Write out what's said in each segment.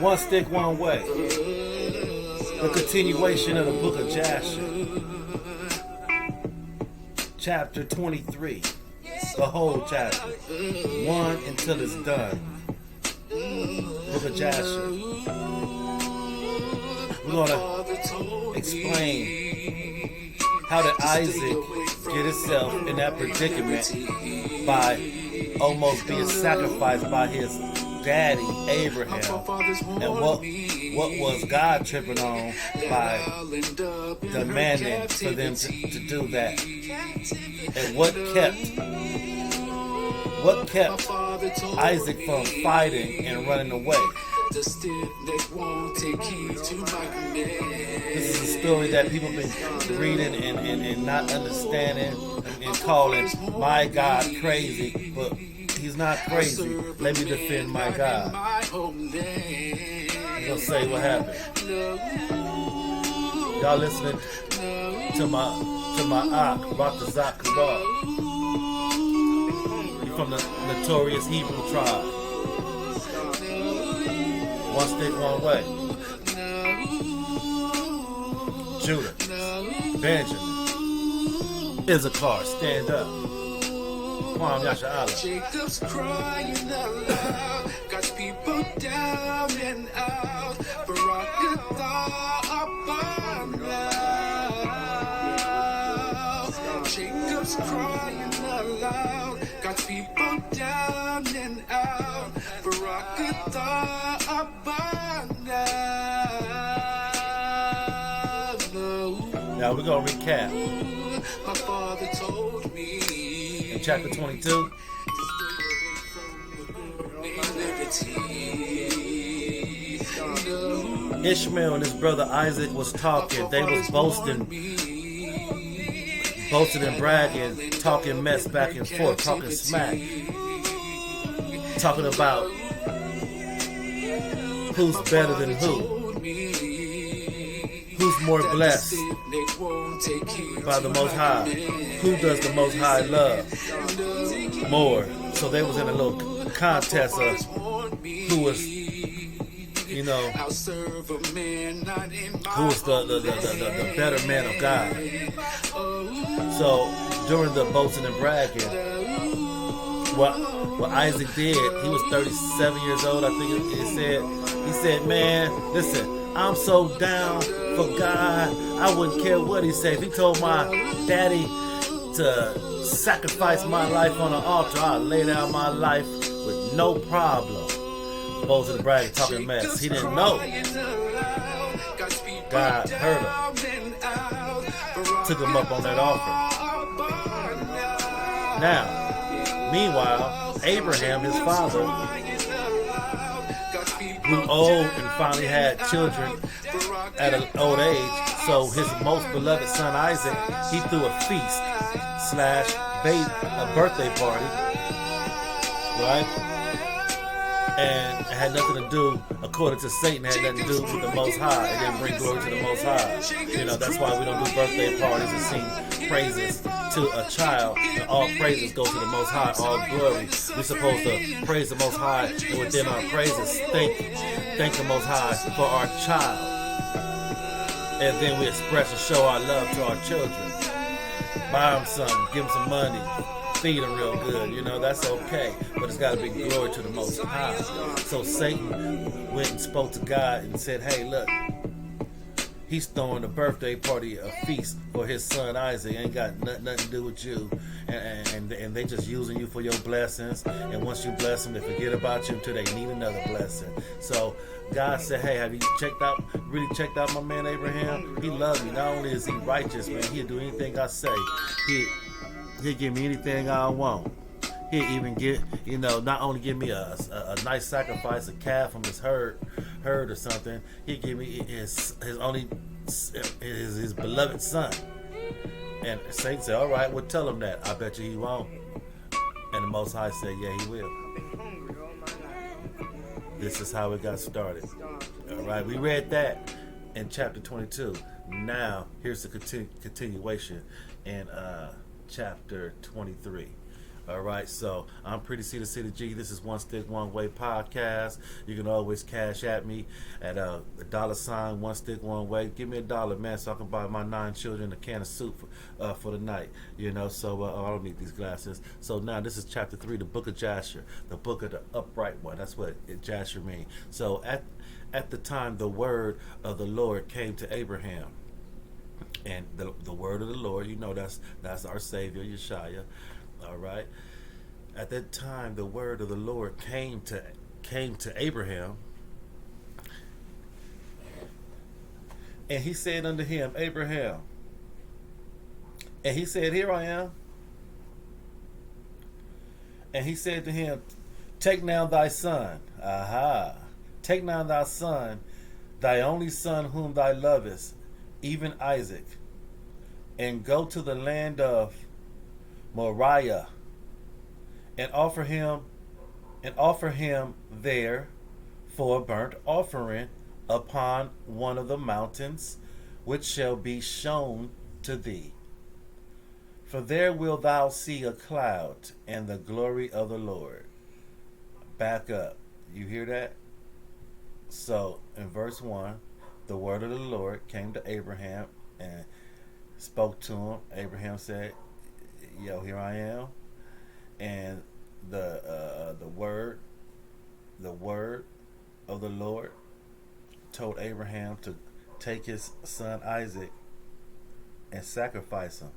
One stick, one way. The continuation of the book of Jasher. Chapter 23. The whole chapter. 1 until it's done. Book of Jasher. We're going to explain how did Isaac get himself in that predicament by almost being sacrificed by his daddy Abraham, and what was God tripping on by demanding for them to do that, and what kept Isaac from fighting and running away. This is a story that people have been reading and not understanding and calling my God crazy, but he's not crazy. Let me defend my God. I'm gonna say what happened. Y'all listening to my Ak, Ratazak Kabal. He's from the notorious Hebrew tribe. One stick, one way. Judah, Benjamin, Issachar, stand up. Jacob's crying aloud, God's people down and out. Barakatah upon now. Jacob's crying aloud, God's people down and out. Barakatah upon now. Now we're gonna recap. My father told me. Chapter 22. Ishmael and his brother Isaac was talking. They was boasting and bragging, talking mess back and forth, talking smack, talking about who's better than who's more blessed by the Most High, who does the Most High love more. So they was in a little contest of who was, who was the better man of God. So during the boasting and bragging, what Isaac did, he was 37 years old, I think he said, man, listen, I'm so down for God, I wouldn't care what he said. If he told my daddy to sacrifice my life on the altar, I'd lay down my life with no problem. Boasting and bragging, talking mess. He didn't know God heard him, took him up on that offer. Now, meanwhile, Abraham, his father, grew old and finally had children at an old age. So his most beloved son Isaac, he threw a feast / a birthday party, right? And it had nothing to do, according to Satan, it had nothing to do with the Most High. It didn't bring glory to the Most High. That's why we don't do birthday parties and sing praises to a child. And all praises go to the Most High, all glory. We're supposed to praise the Most High, and within our praises, thank the Most High for our child. And then we express and show our love to our children. Buy them something, give them some money, feed them real good, that's okay. But it's got to be glory to the Most High. So Satan went and spoke to God and said, hey, look, he's throwing a birthday party, a feast for his son Isaac. Ain't got nothing to do with you. And they just using you for your blessings. And once you bless them, they forget about you until they need another blessing. So God said, hey, have you really checked out my man Abraham? He loves me. Not only is he righteous, man, he'll do anything I say. He'll give me anything I want. He'll even get, not only give me a nice sacrifice, a calf from his herd or something. He'll give me his beloved son. And Satan said, all right, well, tell him that. I bet you he won't. And the Most High said, yeah, he will. This is how it got started. All right, we read that in chapter 22. Now, here's the continuation in chapter 23. All right, so I'm Pretty C the City G. This is One Stick One Way podcast. You can always cash at me at the $ One Stick One Way. Give me $1, man, so I can buy my 9 children a can of soup for the night. You know, so I don't need these glasses. So now this is chapter 3, the book of Jasher, the book of the upright one. That's what Jasher means. So at the time, the word of the Lord came to Abraham. And the word of the Lord, you know, that's our Savior, Yeshua. All right. At that time, the word of the Lord came to Abraham, and he said unto him, Abraham, and he said, Here I am. And he said to him, Take now thy son, take now thy son, thy only son whom thou lovest, even Isaac, and go to the land of Moriah, and offer him there for a burnt offering upon one of the mountains which shall be shown to thee. For there wilt thou see a cloud and the glory of the Lord. Back up. You hear that? So in verse 1, the word of the Lord came to Abraham and spoke to him. Abraham said, Yo, here I am. And the word of the Lord told Abraham to take his son Isaac and sacrifice him.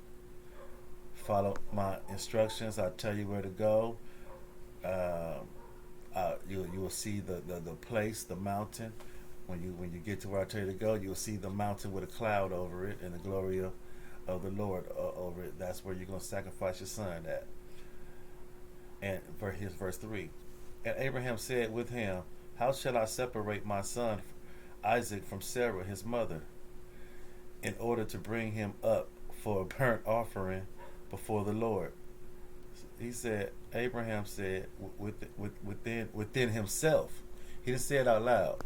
Follow my instructions. I'll tell you where to go. You will see the place, the mountain. When you get to where I tell you to go, you'll see the mountain with a cloud over it and the glory of the Lord over it. That's where you're going to sacrifice your son at. And for his verse 3. And Abraham said with him, How shall I separate my son Isaac from Sarah his mother, in order to bring him up for a burnt offering before the Lord? He said, Abraham said within himself. He didn't say it out loud.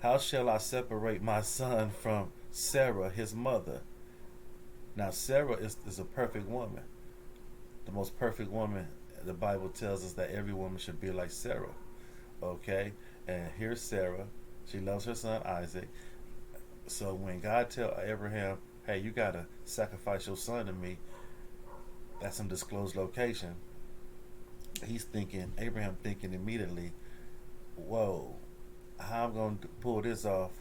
How shall I separate my son from Sarah, his mother? Now, Sarah is a perfect woman. The most perfect woman. The Bible tells us that every woman should be like Sarah. Okay? And here's Sarah. She loves her son Isaac. So when God tell Abraham, hey, you got to sacrifice your son to me, that's some disclosed location. Abraham thinking immediately, whoa, how I'm going to pull this off?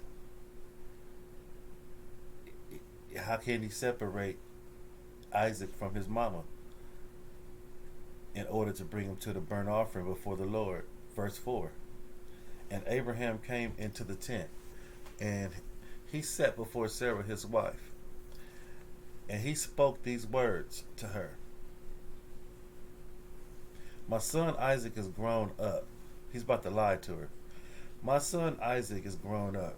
How can he separate Isaac from his mama in order to bring him to the burnt offering before the Lord? Verse 4. And Abraham came into the tent, and he sat before Sarah his wife, and he spoke these words to her. My son Isaac is grown up. He's about to lie to her. My son Isaac is grown up,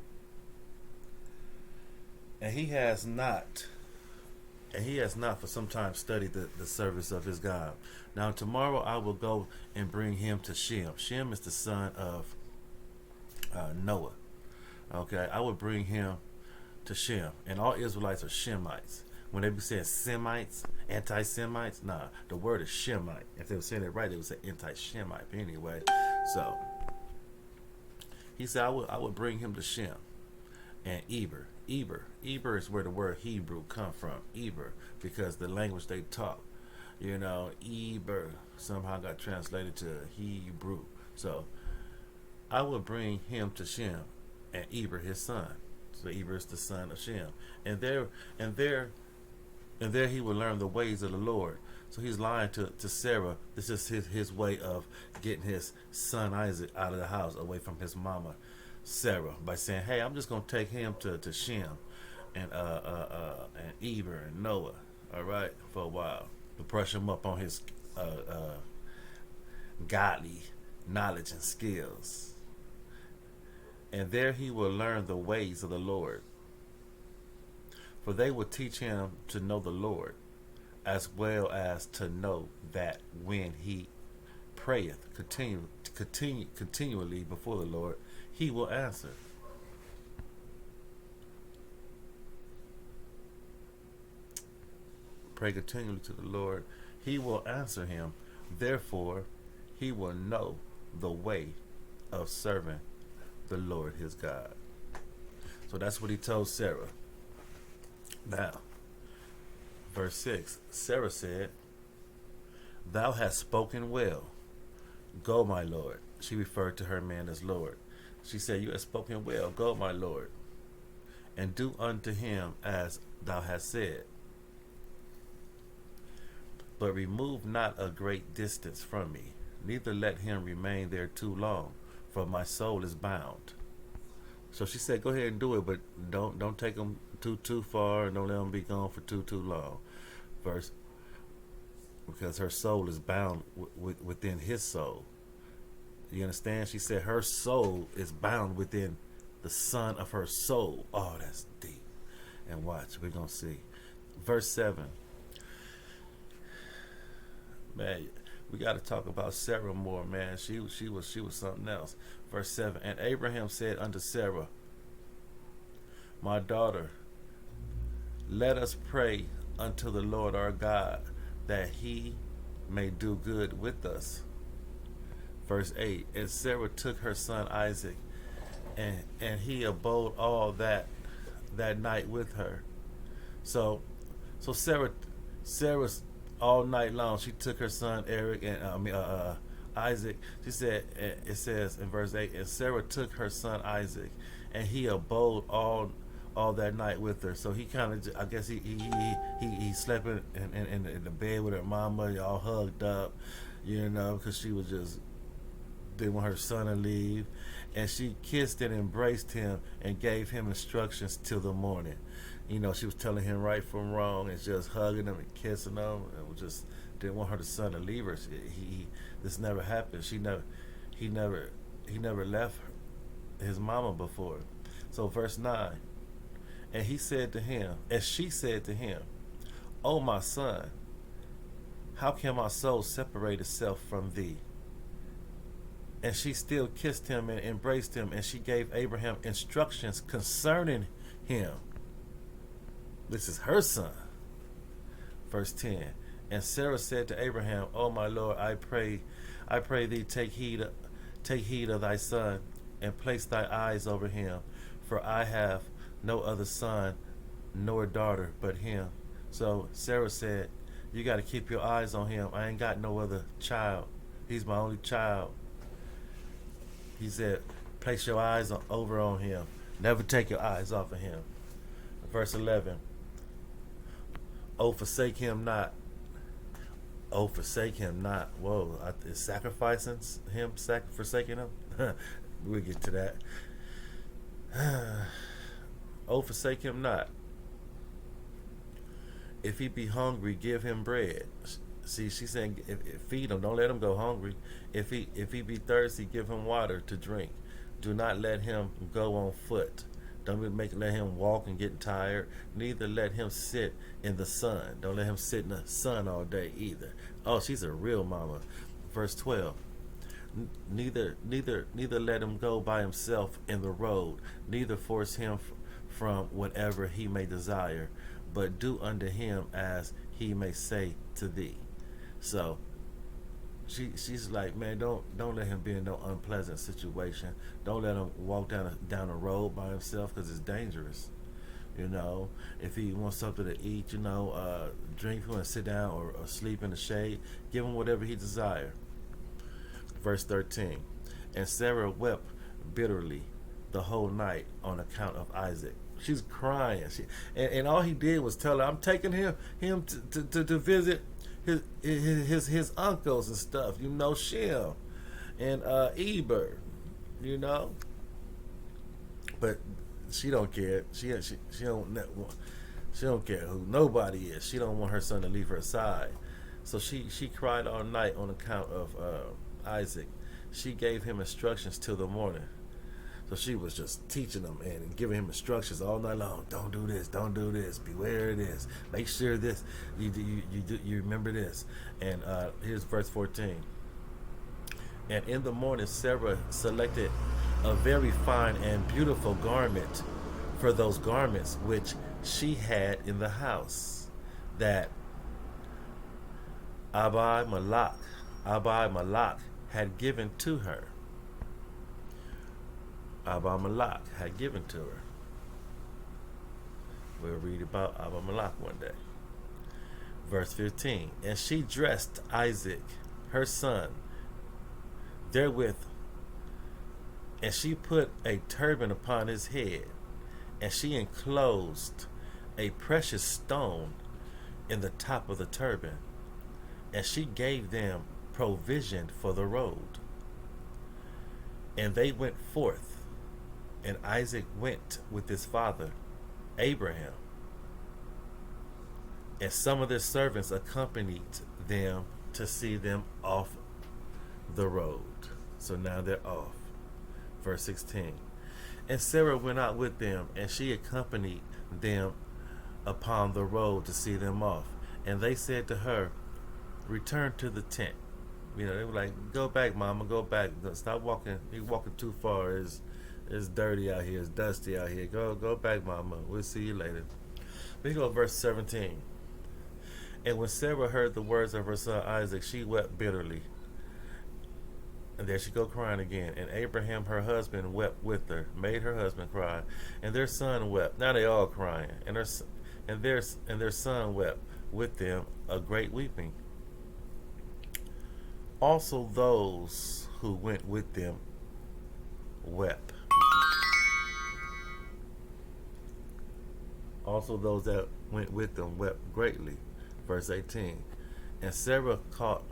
and he has not for some time studied the service of his God. Now tomorrow I will go and bring him to Shem. Shem is the son of Noah. Okay, I will bring him to Shem, and all Israelites are Shemites. When they be saying Semites, anti-Semites, nah, the word is Shemite. If they were saying it right, they would say anti-Shemite. But anyway, so he said, I would bring him to Shem and Eber. Eber is where the word Hebrew come from. Eber, because the language they talk, Eber somehow got translated to Hebrew. So I would bring him to Shem and Eber his son. So Eber is the son of Shem, and there he will learn the ways of the Lord. So he's lying to Sarah. This is his way of getting his son Isaac out of the house, away from his mama Sarah, by saying, hey, I'm just going to take him to Shem and Eber and Noah, all right, for a while, to brush him up on his godly knowledge and skills. And there he will learn the ways of the Lord. For they will teach him to know the Lord, as well as to know that when he prayeth continually before the Lord, he will answer. pray continually to the Lord, he will answer him. Therefore, he will know the way of serving the Lord his God. So that's what he told Sarah. Now, verse 6, Sarah said, Thou hast spoken well. Go, my Lord. She referred to her man as Lord. She said, You have spoken well. Go, my Lord, and do unto him as thou hast said. But remove not a great distance from me, neither let him remain there too long, for my soul is bound. So she said, go ahead and do it, but don't take him too far, and don't let him be gone for too long. Because her soul is bound within his soul. You understand? She said her soul is bound within the son of her soul. Oh, that's deep. And watch, we're gonna see. Verse 7. Man, we got to talk about Sarah more, man. She was something else. Verse 7. And Abraham said unto Sarah, My daughter, let us pray unto the Lord our God, that he may do good with us. Verse 8. And Sarah took her son Isaac, and he abode all that night with her. So Sarah's all night long, she took her son Eric and Isaac. She said, it says in verse 8, and Sarah took her son Isaac, and he abode all that night with her. So he kind of, I guess he slept in the bed with her mama, all hugged up, because she was just didn't want her son to leave. And she kissed and embraced him and gave him instructions till the morning. She was telling him right from wrong, and just hugging him and kissing him, and just didn't want her son to leave her. This never happened. He never left his mama before. So verse 9, and she said to him, O my son, how can my soul separate itself from thee? And she still kissed him and embraced him, and she gave Abraham instructions concerning him. This is her son. Verse 10. And Sarah said to Abraham, O my Lord, I pray thee, take heed of thy son, and place thy eyes over him, for I have no other son nor daughter but him. So Sarah said, you got to keep your eyes on him. I ain't got no other child. He's my only child. He said, place your eyes over on him. Never take your eyes off of him. Verse 11. Oh, forsake him not. Oh, forsake him not. Whoa, is sacrificing him, forsaking him? We'll get to that. Oh, forsake him not. If he be hungry, give him bread. See, she's saying, if feed him, don't let him go hungry. If he be thirsty, give him water to drink. Do not let him go on foot. Don't let him walk and get tired. Neither let him sit in the sun. Don't let him sit in the sun all day either. Oh, she's a real mama. Verse 12. Neither let him go by himself in the road. Neither force him from whatever he may desire, but do unto him as he may say to thee. So she's like, man, don't let him be in no unpleasant situation. Don't let him walk down a road by himself, because it's dangerous. If he wants something to eat, drink, and sit down or sleep in the shade, give him whatever he desire. Verse 13. And Sarah wept bitterly the whole night on account of Isaac. She's crying. And all he did was tell her, I'm taking him to visit his uncles and stuff, Shem and Eber, but she don't care. She don't care who nobody is. She don't want her son to leave her side. So she cried all night on account of Isaac. She gave him instructions till the morning. So she was just teaching him and giving him instructions all night long. Don't do this. Don't do this. Beware of this. Make sure this. You remember this. And here's verse 14. And in the morning, Sarah selected a very fine and beautiful garment for those garments which she had in the house, that Abimelech, Abimelech had given to her. Abimelech had given to her. We'll read about Abimelech one day. Verse 15. And she dressed Isaac, her son, therewith, and she put a turban upon his head, and she enclosed a precious stone in the top of the turban, and she gave them provision for the road. And they went forth, and Isaac went with his father Abraham, and some of their servants accompanied them to see them off the road. So now they're off. Verse 16. And Sarah went out with them, and she accompanied them upon the road to see them off. And they said to her, return to the tent. You know, they were like, go back, mama, go back. Stop walking. You're walking too far. It's dirty out here. It's dusty out here. Go back, mama. We'll see you later. We go to verse 17. And when Sarah heard the words of her son Isaac, she wept bitterly. And there she go crying again. And Abraham, her husband, wept with her, made her husband cry, and their son wept. Now they all crying, and their son wept with them a great weeping. Also those who went with them wept. Also those that went with them wept greatly. Verse 18. And Sarah caught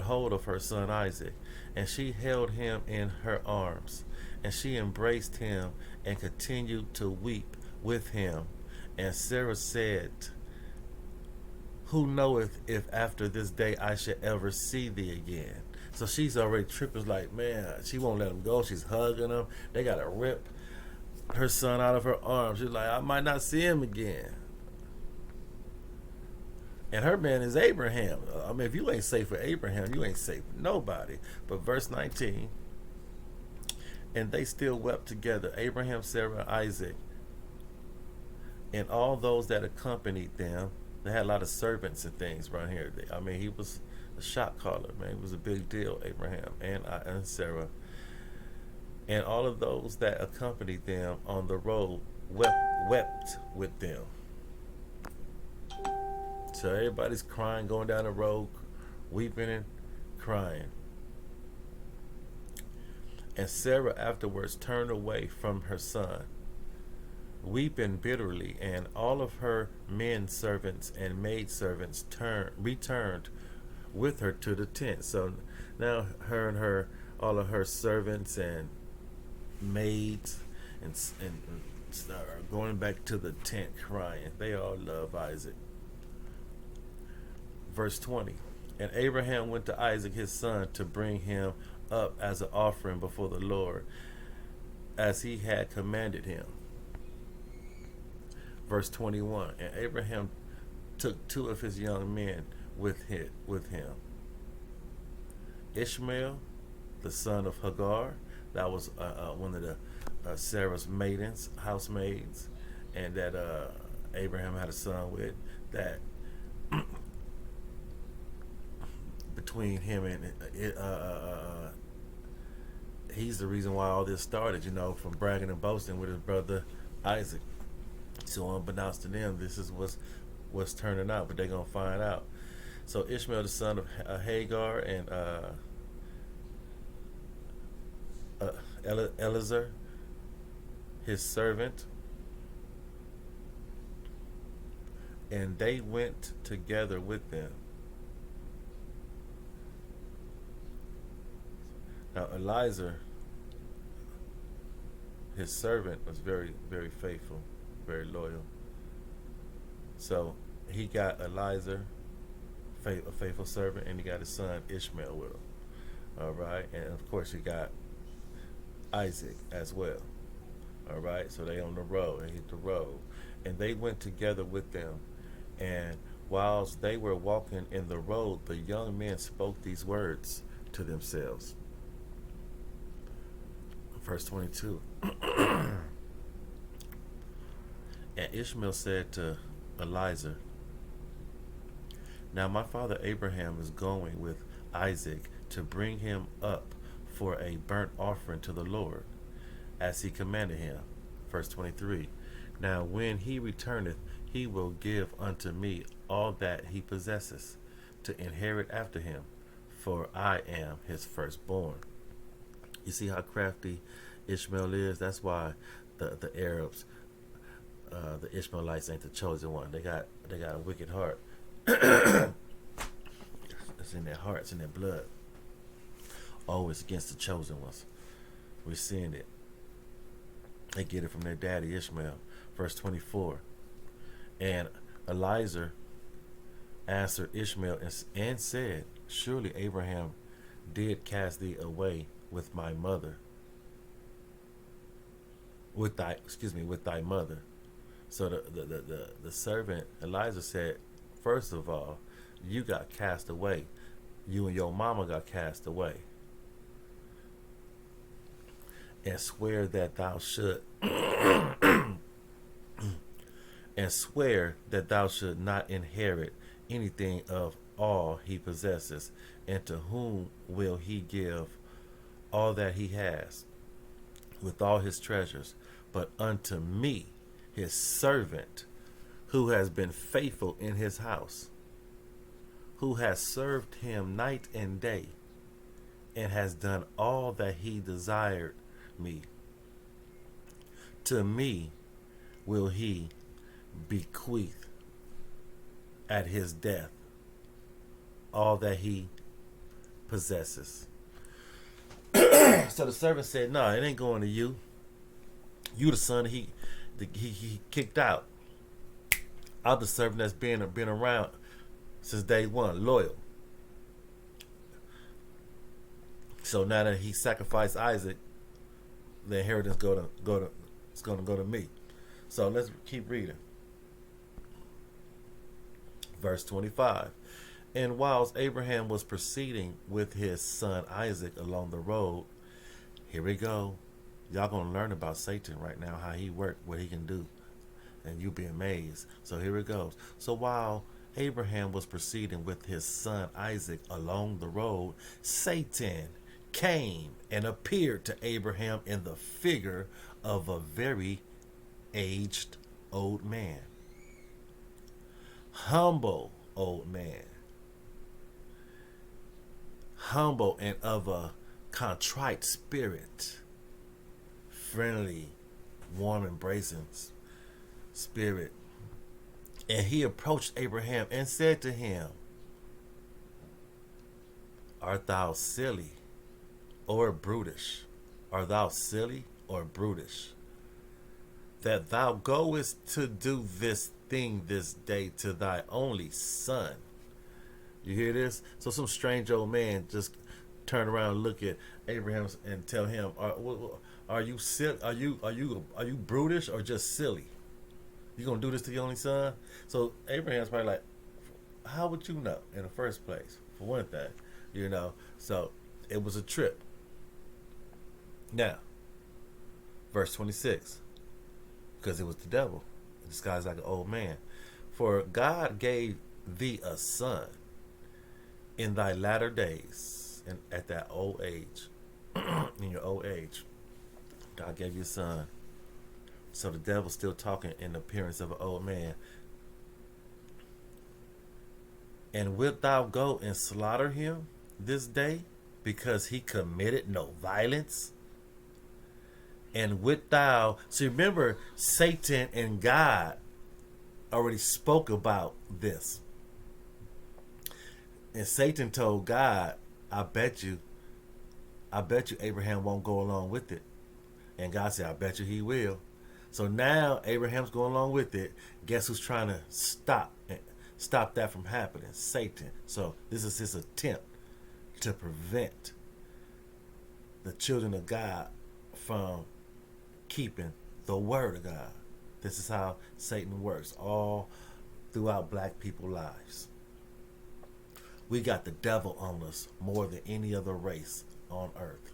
hold of her son Isaac, and she held him in her arms, and she embraced him and continued to weep with him. And Sarah said, who knoweth if after this day I shall ever see thee again? So she's already tripping, like, man, she won't let him go. She's hugging him. They got to rip her son out of her arms. She's like, I might not see him again. And her man is Abraham. I mean, if you ain't safe for Abraham, you ain't safe for nobody. But verse 19, and they still wept together, Abraham, Sarah, Isaac, and all those that accompanied them. They had a lot of servants and things right here. I mean, he was a shot caller, man. It was a big deal, Abraham and Sarah. And all of those that accompanied them on the road wept with them. So everybody's crying, going down the road, weeping and crying. And Sarah afterwards turned away from her son, weeping bitterly, and all of her men servants and maid servants returned with her to the tent. So now her and all of her servants and maids and are going back to the tent crying. They all love Isaac. Verse 20. And Abraham went to Isaac his son to bring him up as an offering before the Lord, as he had commanded him. Verse 21. And Abraham took 2 of his young men with him. Ishmael, the son of Hagar, that was one of the Sarah's maidens, housemaids, and that Abraham had a son with. That between him and he's the reason why all this started, from bragging and boasting with his brother Isaac. So unbeknownst to them, this is what's turning out, but they're gonna find out. So Ishmael, the son of Hagar, and Eliezer, his servant, and they went together with them. Now Eliezer, his servant, was very, very faithful, very loyal. So he got Eliezer, a faithful servant, and he got his son Ishmael with him. All right, and of course he got Isaac as well. All right, so they on the road, they hit the road, and they went together with them. And whilst they were walking in the road, the young men spoke these words to themselves. Verse 22. And Ishmael said to Eliezer, Now my father Abraham is going with Isaac to bring him up for a burnt offering to the Lord, as he commanded him. Verse 23. Now when he returneth, he will give unto me all that he possesses, to inherit after him, for I am his firstborn. You see how crafty Ishmael is? That's why the Arabs, the Ishmaelites, ain't the chosen one. They got a wicked heart. It's in their hearts, in their blood. Always against the chosen ones. We're seeing it. They get it from their daddy Ishmael. Verse 24. And Eliezer answered Ishmael and said, surely Abraham did cast thee away with my mother, with thy mother. So the servant Eliezer said, first of all, you got cast away. You and your mama got cast away. And swear that thou should and swear that thou should not inherit anything of all he possesses, and to whom will he give all that he has with all his treasures, but unto me, his servant, who has been faithful in his house, who has served him night and day, and has done all that he desired me. To me will he bequeath at his death all that he possesses. So the servant said, no, it ain't going to you. You the son he kicked out. I'm the servant that's been around since day one, loyal. So now that he sacrificed Isaac, the inheritance it's gonna go to me. So let's keep reading. Verse 25. And whilst Abraham was proceeding with his son Isaac along the road, here we go. Y'all gonna learn about Satan right now, how he worked, what he can do, and you'll be amazed. So here it goes. So while Abraham was proceeding with his son Isaac along the road, Satan came and appeared to Abraham in the figure of a very aged old man, humble old man, humble and of a contrite spirit, friendly, warm, embracing spirit. And he approached Abraham and said to him, art thou silly or brutish? Art thou silly or brutish, that thou goest to do this thing this day to thy only son? You hear this? So some strange old man just turn around and look at Abraham and tell him, are you silly? Are you brutish or just silly? You gonna do this to your only son? So Abraham's probably like, how would you know in the first place? For one thing, So it was a trip. Now, verse 26, because it was the devil disguised like an old man. For God gave thee a son in thy latter days, and at that old age, in your old age, God gave you a son. So the devil's still talking in the appearance of an old man. And wilt thou go and slaughter him this day, because he committed no violence? And wilt thou... So remember, Satan and God already spoke about this. And Satan told God, I bet you Abraham won't go along with it. And God said, I bet you he will. So now Abraham's going along with it. Guess who's trying to stop that from happening? Satan. So this is his attempt to prevent the children of God from keeping the word of God. This is how Satan works all throughout black people's lives. We got the devil on us more than any other race on earth.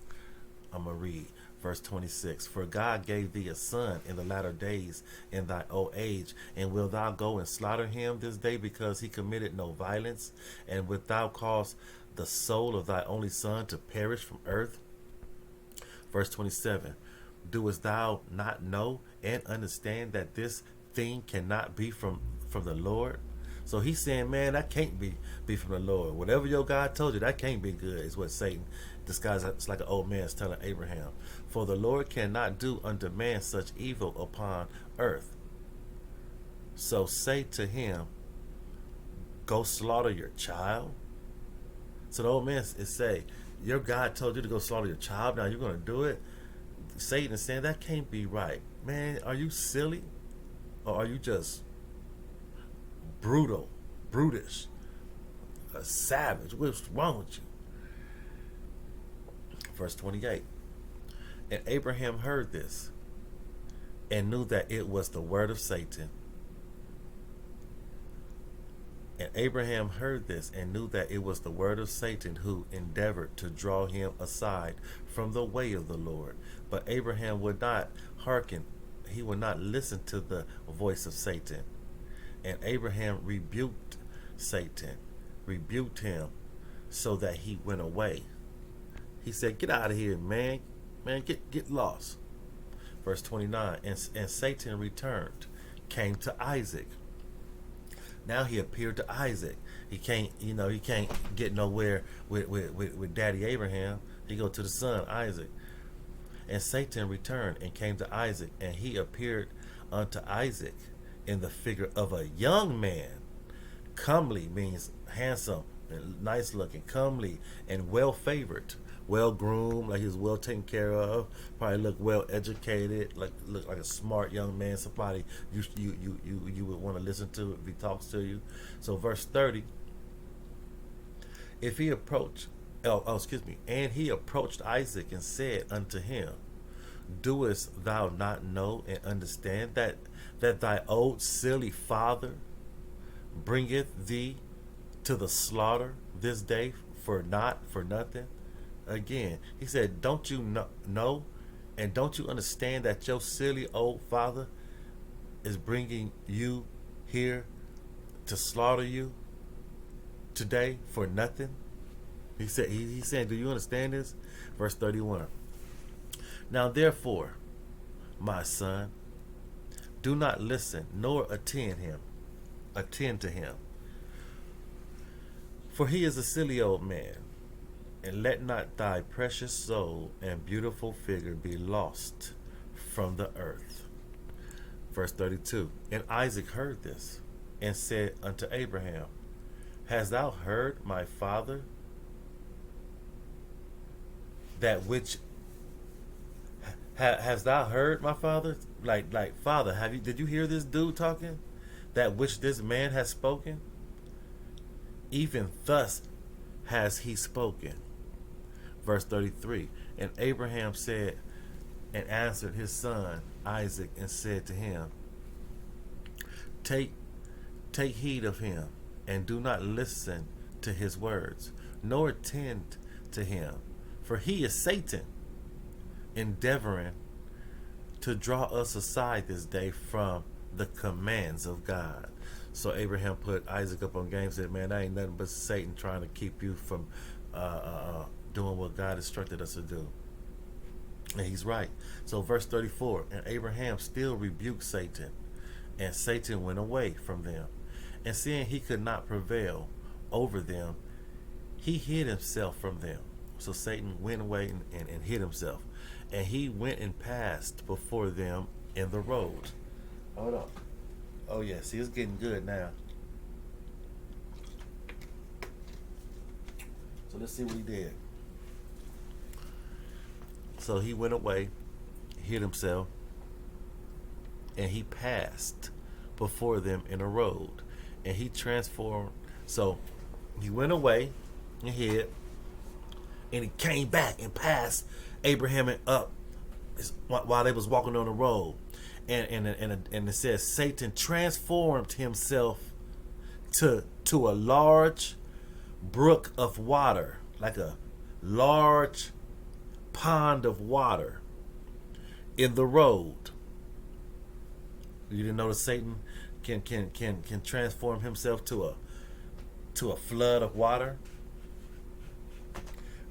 I'm going to read Verse 26, for God gave thee a son in the latter days in thy old age, and wilt thou go and slaughter him this day because he committed no violence? And wilt thou cause the soul of thy only son to perish from earth? Verse 27, doest thou not know and understand that this thing cannot be from the Lord? So he's saying, man, that can't be from the Lord. Whatever your God told you, that can't be good, is what Satan disguised. It's like an old man's telling Abraham. For the Lord cannot do unto man such evil upon earth. So say to him, go slaughter your child. So the old man is say, your God told you to go slaughter your child. Now you're going to do it. Satan is saying that can't be right. Man, are you silly? Or are you just brutish, a savage? What's wrong with you? Verse 28. And Abraham heard this and knew that it was the word of Satan. And Abraham heard this and knew that it was the word of Satan, who endeavored to draw him aside from the way of the Lord. But Abraham would not hearken. He would not listen to the voice of Satan. And Abraham rebuked Satan, rebuked him, so that he went away. He said, get out of here, man. Man, get lost. Verse 29, and Satan returned, came to Isaac. Now he appeared to Isaac. He can't get nowhere with Daddy Abraham. He go to the son, Isaac. And Satan returned and came to Isaac, and he appeared unto Isaac in the figure of a young man. Comely means handsome and nice looking, comely and well favored, well groomed, like he was well taken care of, probably look well educated, look like a smart young man, somebody you would want to listen to if he talks to you. So verse 30, if he approached and he approached Isaac and said unto him, doest thou not know and understand that thy old silly father bringeth thee to the slaughter this day for nothing? Again, he said, don't you know and don't you understand that your silly old father is bringing you here to slaughter you today for nothing? He said, he's saying, do you understand this? Verse 31. Now therefore, my son, do not listen nor attend to him. For he is a silly old man, and let not thy precious soul and beautiful figure be lost from the earth. Verse 32. And Isaac heard this, and said unto Abraham, hast thou heard my father? That which hast thou heard my father? Like Father, did you hear this dude talking? That which this man has spoken? Even thus has he spoken. Verse 33. And Abraham said and answered his son Isaac and said to him, Take heed of him, and do not listen to his words, nor attend to him, for he is Satan, endeavoring to draw us aside this day from the commands of God. So Abraham put Isaac up on game, said, man, that ain't nothing but Satan trying to keep you from doing what God instructed us to do. And he's right. So verse 34, and Abraham still rebuked Satan, and Satan went away from them. And seeing he could not prevail over them, he hid himself from them. So Satan went away and hid himself. And he went and passed before them in the road. Hold on. Oh, yeah. See, it's getting good now. So let's see what he did. So he went away, hid himself, and he passed before them in a road. And he transformed. So he went away and hid, and he came back and passed Abraham and up while they was walking on the road. And it says Satan transformed himself to a large brook of water, like a large pond of water. in the road. You didn't notice Satan can transform himself to a flood of water.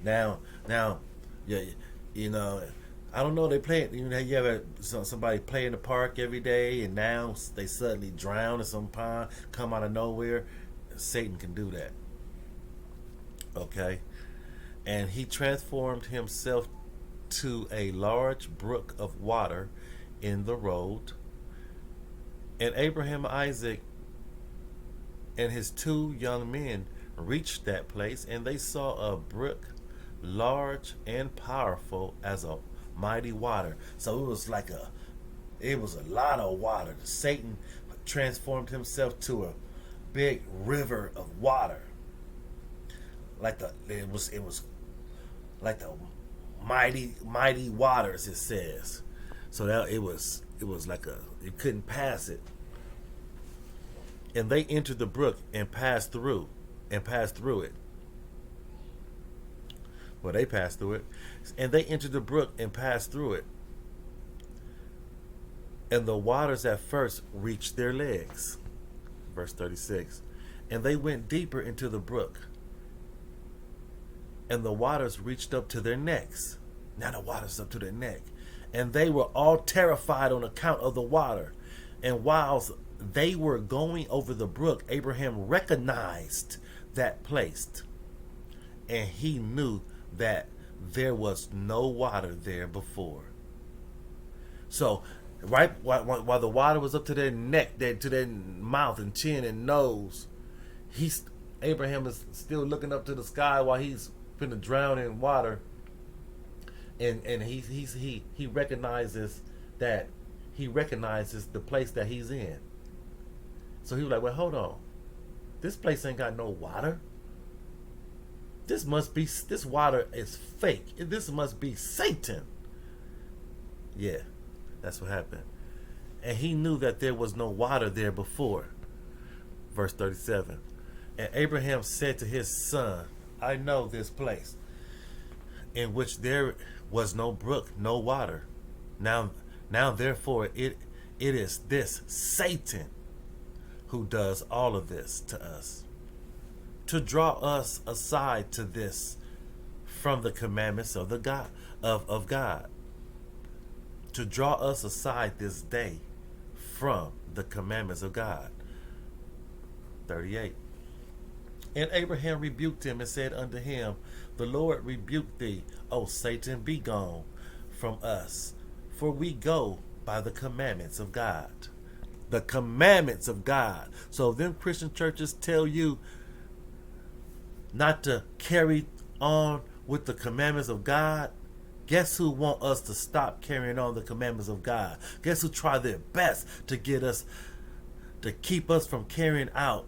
Now, yeah, you know, I don't know. They play it. You know, you ever somebody play in the park every day, and now they suddenly drown in some pond, come out of nowhere. Satan can do that. Okay, and he transformed himself to a large brook of water in the road. And Abraham, Isaac, and his two young men reached that place, and they saw a brook large and powerful as a mighty water. So it was a lot of water. Satan transformed himself to a big river of water. It was like the mighty waters, it says. So that it was like you couldn't pass it. And they entered the brook and passed through it. Well, they passed through it. And they entered the brook and passed through it. And the waters at first reached their legs. Verse 36. And they went deeper into the brook. And the waters reached up to their necks. Now the water's up to their neck. And they were all terrified on account of the water. And whilst they were going over the brook, Abraham recognized that place. And he knew that there was no water there before. So, right while the water was up to their neck, to their mouth and chin and nose, Abraham is still looking up to the sky while he's finna drown in water, and he recognizes the place that he's in. So he was like, well, hold on, this place ain't got no water. This water is fake. This must be Satan. Yeah, that's what happened. And he knew that there was no water there before. Verse 37. And Abraham said to his son, I know this place in which there was no brook, no water. Now therefore it is this Satan who does all of this to us, to draw us aside to this from the commandments of the God of God. To draw us aside this day from the commandments of God. 38. And Abraham rebuked him and said unto him, the Lord rebuke thee, O Satan, be gone from us, for we go by the commandments of God. The commandments of God. So them Christian churches tell you not to carry on with the commandments of God. Guess who want us to stop carrying on the commandments of God? Guess who try their best to keep us from carrying out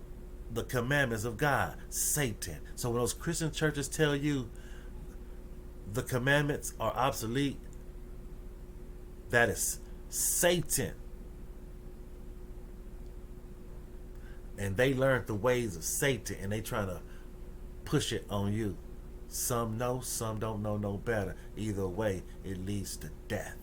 the commandments of God? Satan. So when those Christian churches tell you the commandments are obsolete, that is Satan. And they learned the ways of Satan, and they trying to push it on you. Some know, some don't know no better. Either way, it leads to death.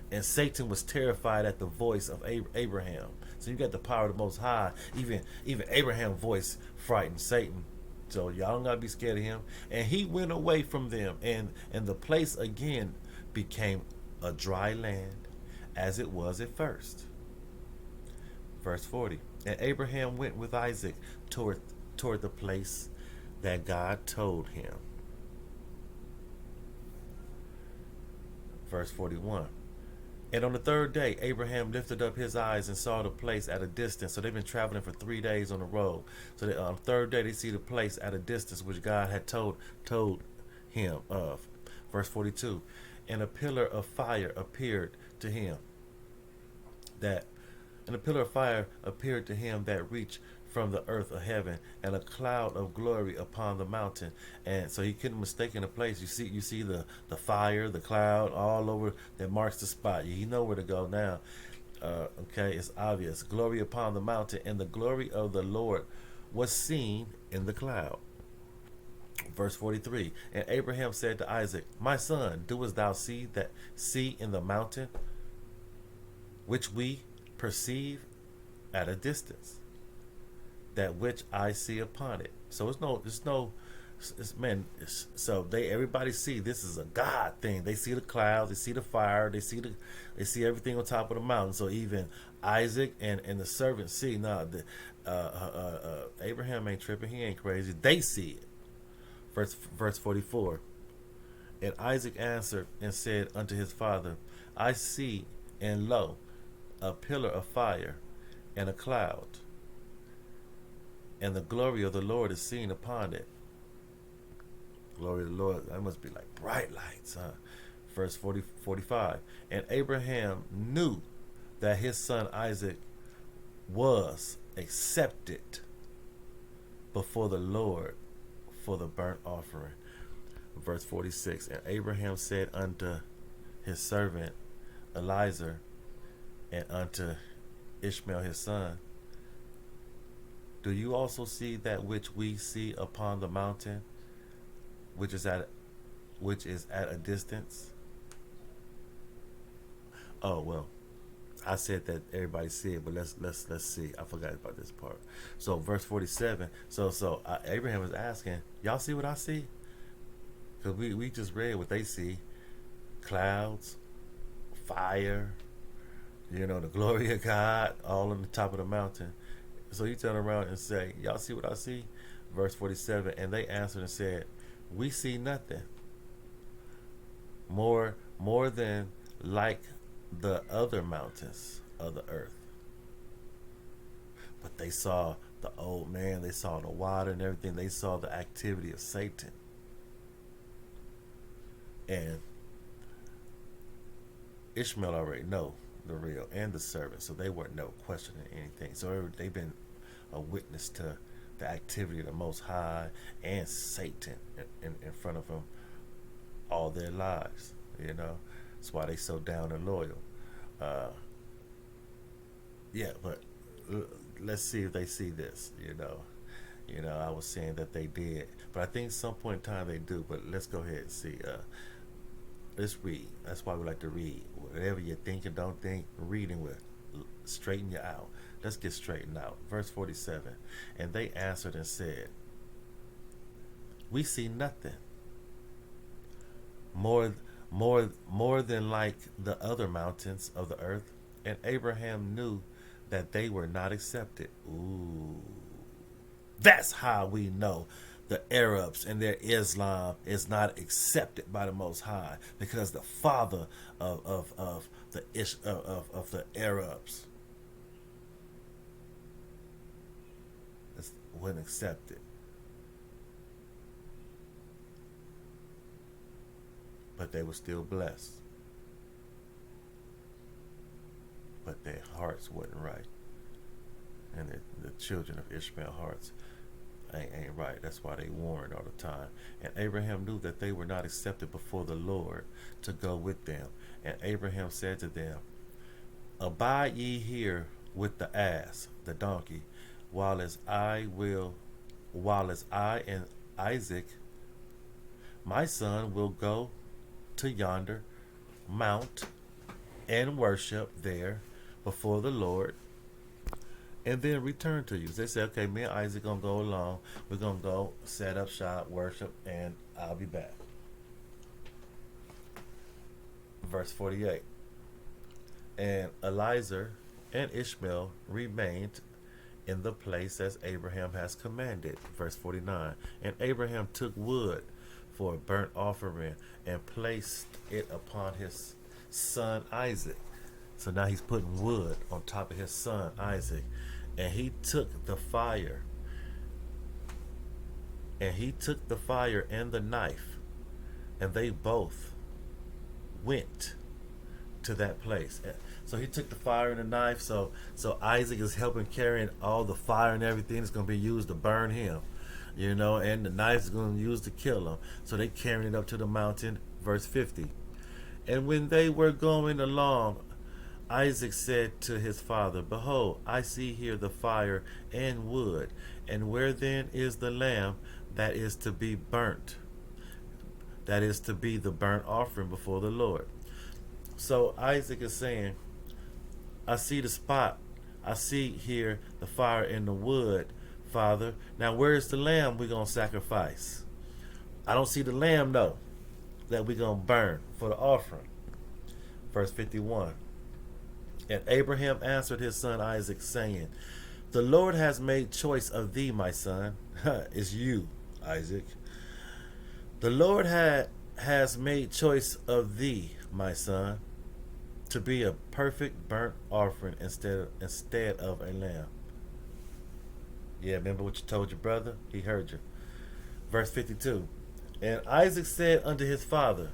And Satan was terrified at the voice of Abraham. So you got the power of the Most High. Even Abraham's voice frightened Satan. So y'all don't gotta be scared of him. And he went away from them, and the place again became a dry land as it was at first. Verse 40. And Abraham went with Isaac toward the place that God told him. Verse 41. And on the third day, Abraham lifted up his eyes and saw the place at a distance. So they've been traveling for 3 days on the road. So on the third day, they see the place at a distance which God had told him of. Verse 42. And a pillar of fire appeared to him that reached from the earth of heaven, and a cloud of glory upon the mountain. And so he couldn't mistake the place. You see the fire, the cloud all over that marks the spot. You know where to go now. Okay, it's obvious. Glory upon the mountain, and the glory of the Lord was seen in the cloud. Verse 43. And Abraham said to Isaac, my son, doest thou see in the mountain which we perceive at a distance, that which I see upon it? So so everybody see this is a God thing. They see the clouds, they see the fire, they see everything on top of the mountain. So even Isaac and the servants see. Abraham ain't tripping, he ain't crazy. They see it. Verse 44. And Isaac answered and said unto his father, I see, and lo, a pillar of fire and a cloud, and the glory of the Lord is seen upon it. Glory to the Lord. That must be like bright lights, huh? Verse 45. And Abraham knew that his son Isaac was accepted before the Lord for the burnt offering. Verse 46. And Abraham said unto his servant Eliezer and unto Ishmael his son, do you also see that which we see upon the mountain, which is at a distance? Oh well, I said that everybody see it, but let's see. I forgot about this part. So verse 47. So Abraham is asking, y'all see what I see? Because we just read what they see: clouds, fire, the glory of God, all on the top of the mountain. So he turned around and say, y'all see what I see? Verse 47. And they answered and said, we see nothing more than like the other mountains of the earth. But they saw the old man, they saw the water and everything, they saw the activity of Satan. And Ishmael already know the real and the servant, so they weren't no questioning anything. So they've been a witness to the activity of the Most High and Satan in front of them all their lives. That's why they so down and loyal. But let's see if they see this. I was saying that they did, but I think some point in time they do. But let's go ahead and see. Let's read. That's why we like to read. Whatever you think and don't think, reading will straighten you out. Let's get straightened out. Verse 47. And they answered and said, we see nothing more than like the other mountains of the earth. And Abraham knew that they were not accepted. Ooh. That's how we know the Arabs and their Islam is not accepted by the Most High, because the father of the Arabs wasn't accepted. But they were still blessed. But their hearts wasn't right. And the children of Ishmael hearts ain't right. That's why they warned all the time. And Abraham knew that they were not accepted before the Lord to go with them. And Abraham said to them, abide ye here with the ass, the donkey, while as I and Isaac, my son, will go to yonder mount and worship there before the Lord, and then return to you. So they said, okay, me and Isaac gonna go along. We're gonna go set up shop, worship, and I'll be back. Verse 48. And Eliezer and Ishmael remained in the place as Abraham has commanded. Verse 49. And Abraham took wood for a burnt offering and placed it upon his son Isaac. So now he's putting wood on top of his son Isaac. And he took the fire. And he took the fire and the knife. And they both went to that place. So he took the fire and the knife. So Isaac is helping carrying all the fire and everything that's going to be used to burn him. And the knife is going to be used to kill him. So they carrying it up to the mountain. Verse 50. And when they were going along Isaac said to his father, behold, I see here the fire and wood, and where then is the lamb that is to be burnt? That is to be the burnt offering before the Lord. So Isaac is saying, I see the spot. I see here the fire and the wood, Father. Now where's the lamb we're going to sacrifice? I don't see the lamb, though, that we're going to burn for the offering. Verse 51. And Abraham answered his son Isaac, saying, the Lord has made choice of thee, my son. It's you, Isaac. The Lord has made choice of thee, my son, to be a perfect burnt offering instead of a lamb. Yeah, remember what you told your brother? He heard you. Verse 52. And Isaac said unto his father,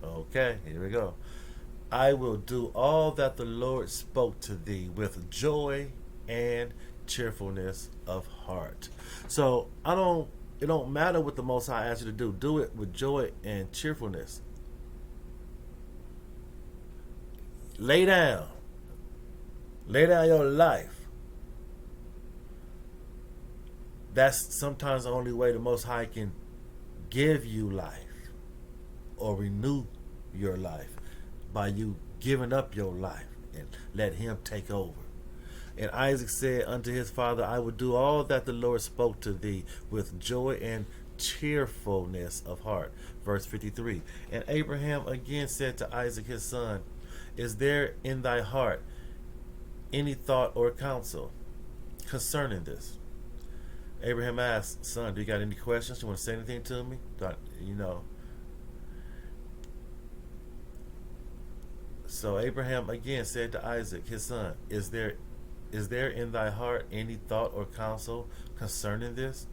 okay, here we go. I will do all that the Lord spoke to thee with joy and cheerfulness of heart. So it don't matter what the Most High asks you to do. Do it with joy and cheerfulness. Lay down. Lay down your life. That's sometimes the only way the Most High can give you life or renew your life, by you giving up your life and let him take over. And Isaac said unto his father, I will do all that the Lord spoke to thee with joy and cheerfulness of heart. Verse 53. And Abraham again said to Isaac his son, is there in thy heart any thought or counsel concerning this? Abraham asked, son, do you got any questions? You want to say anything to me? So Abraham again said to Isaac his son, is there in thy heart any thought or counsel concerning this,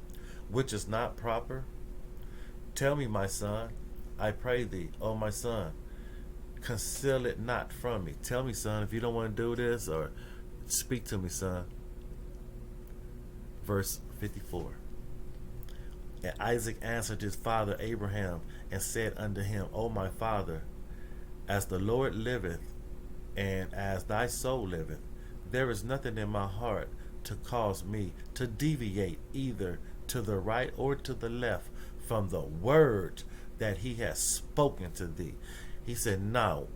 which is not proper? Tell me, my son, I pray thee, O my son, conceal it not from me. Tell me, son, if you don't want to do this, or speak to me, son. Verse 54. And Isaac answered his father Abraham and said unto him, O my father, as the Lord liveth, and as thy soul liveth, there is nothing in my heart to cause me to deviate either to the right or to the left from the word that he has spoken to thee. He said, no,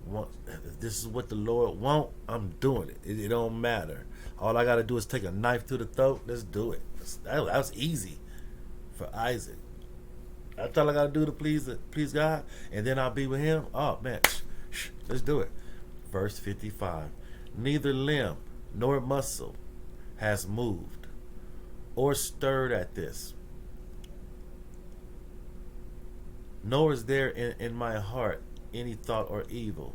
this is what the Lord want, I'm doing it. It don't matter. All I got to do is take a knife to the throat. Let's do it. That was easy for Isaac. That's all I got to do to please God, and then I'll be with him. Oh, man, let's do it. Verse 55. Neither limb nor muscle has moved or stirred at this, nor is there in my heart any thought or evil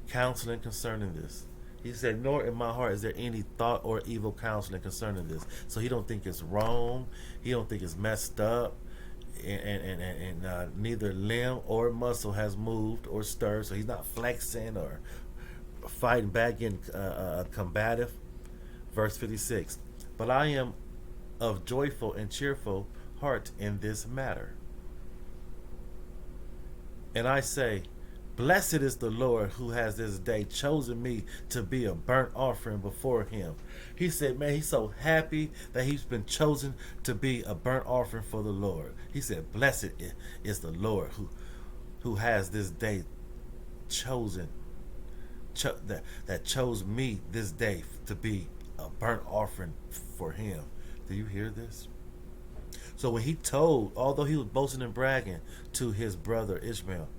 counseling concerning this. He said, nor in my heart is there any thought or evil counseling concerning this. So he don't think it's wrong. He don't think it's messed up. And neither limb or muscle has moved or stirred. So he's not flexing or fighting back, in combative. Verse 56. But I am of joyful and cheerful heart in this matter. And I say, blessed is the Lord who has this day chosen me to be a burnt offering before him. He said, man, he's so happy that he's been chosen to be a burnt offering for the Lord. He said, blessed is the Lord who has this day chosen, that chose me this day to be a burnt offering for him. Do you hear this? So when he told, although he was boasting and bragging to his brother Ishmael,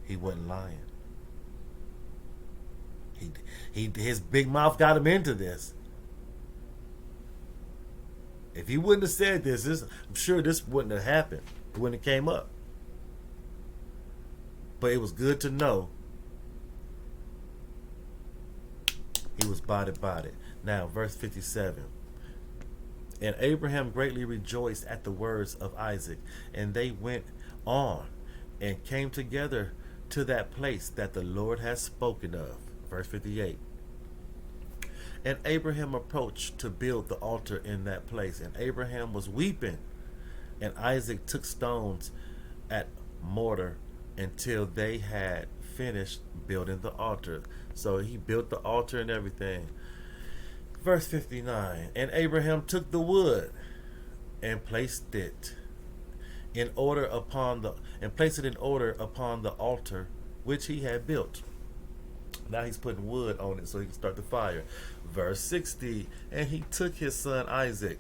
he wasn't lying. His big mouth got him into this. If he wouldn't have said this, I'm sure this wouldn't have happened. It wouldn't have came up. But it was good to know he was body. Now, verse 57. And Abraham greatly rejoiced at the words of Isaac, and they went on and came together to that place that the Lord has spoken of. Verse 58. And Abraham approached to build the altar in that place, and Abraham was weeping, and Isaac took stones at mortar until they had finished building the altar. So he built the altar and everything. Verse 59. And Abraham took the wood and placed it in order upon the altar which he had built. Now he's putting wood on it so he can start the fire. Verse 60. And he took his son Isaac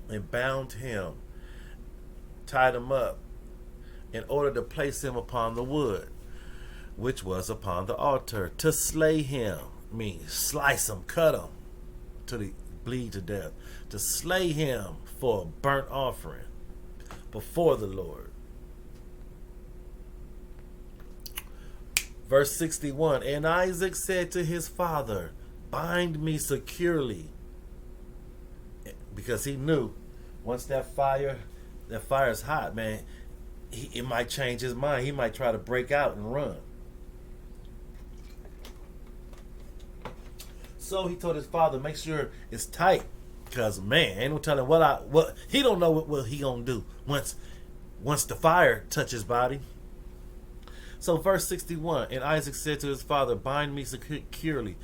and bound him, tied him up, in order to place him upon the wood which was upon the altar, to slay him, means slice him, cut him till he bleed to death, to slay him for a burnt offering before the Lord. Verse 61. And Isaac said to his father, bind me securely, because he knew once that fire is hot, man, it might change his mind. He might try to break out and run. So he told his father, make sure it's tight, because man, ain't no telling what he don't know what he gonna do once the fire touches his body. So verse 61. And Isaac said to his father, bind me securely,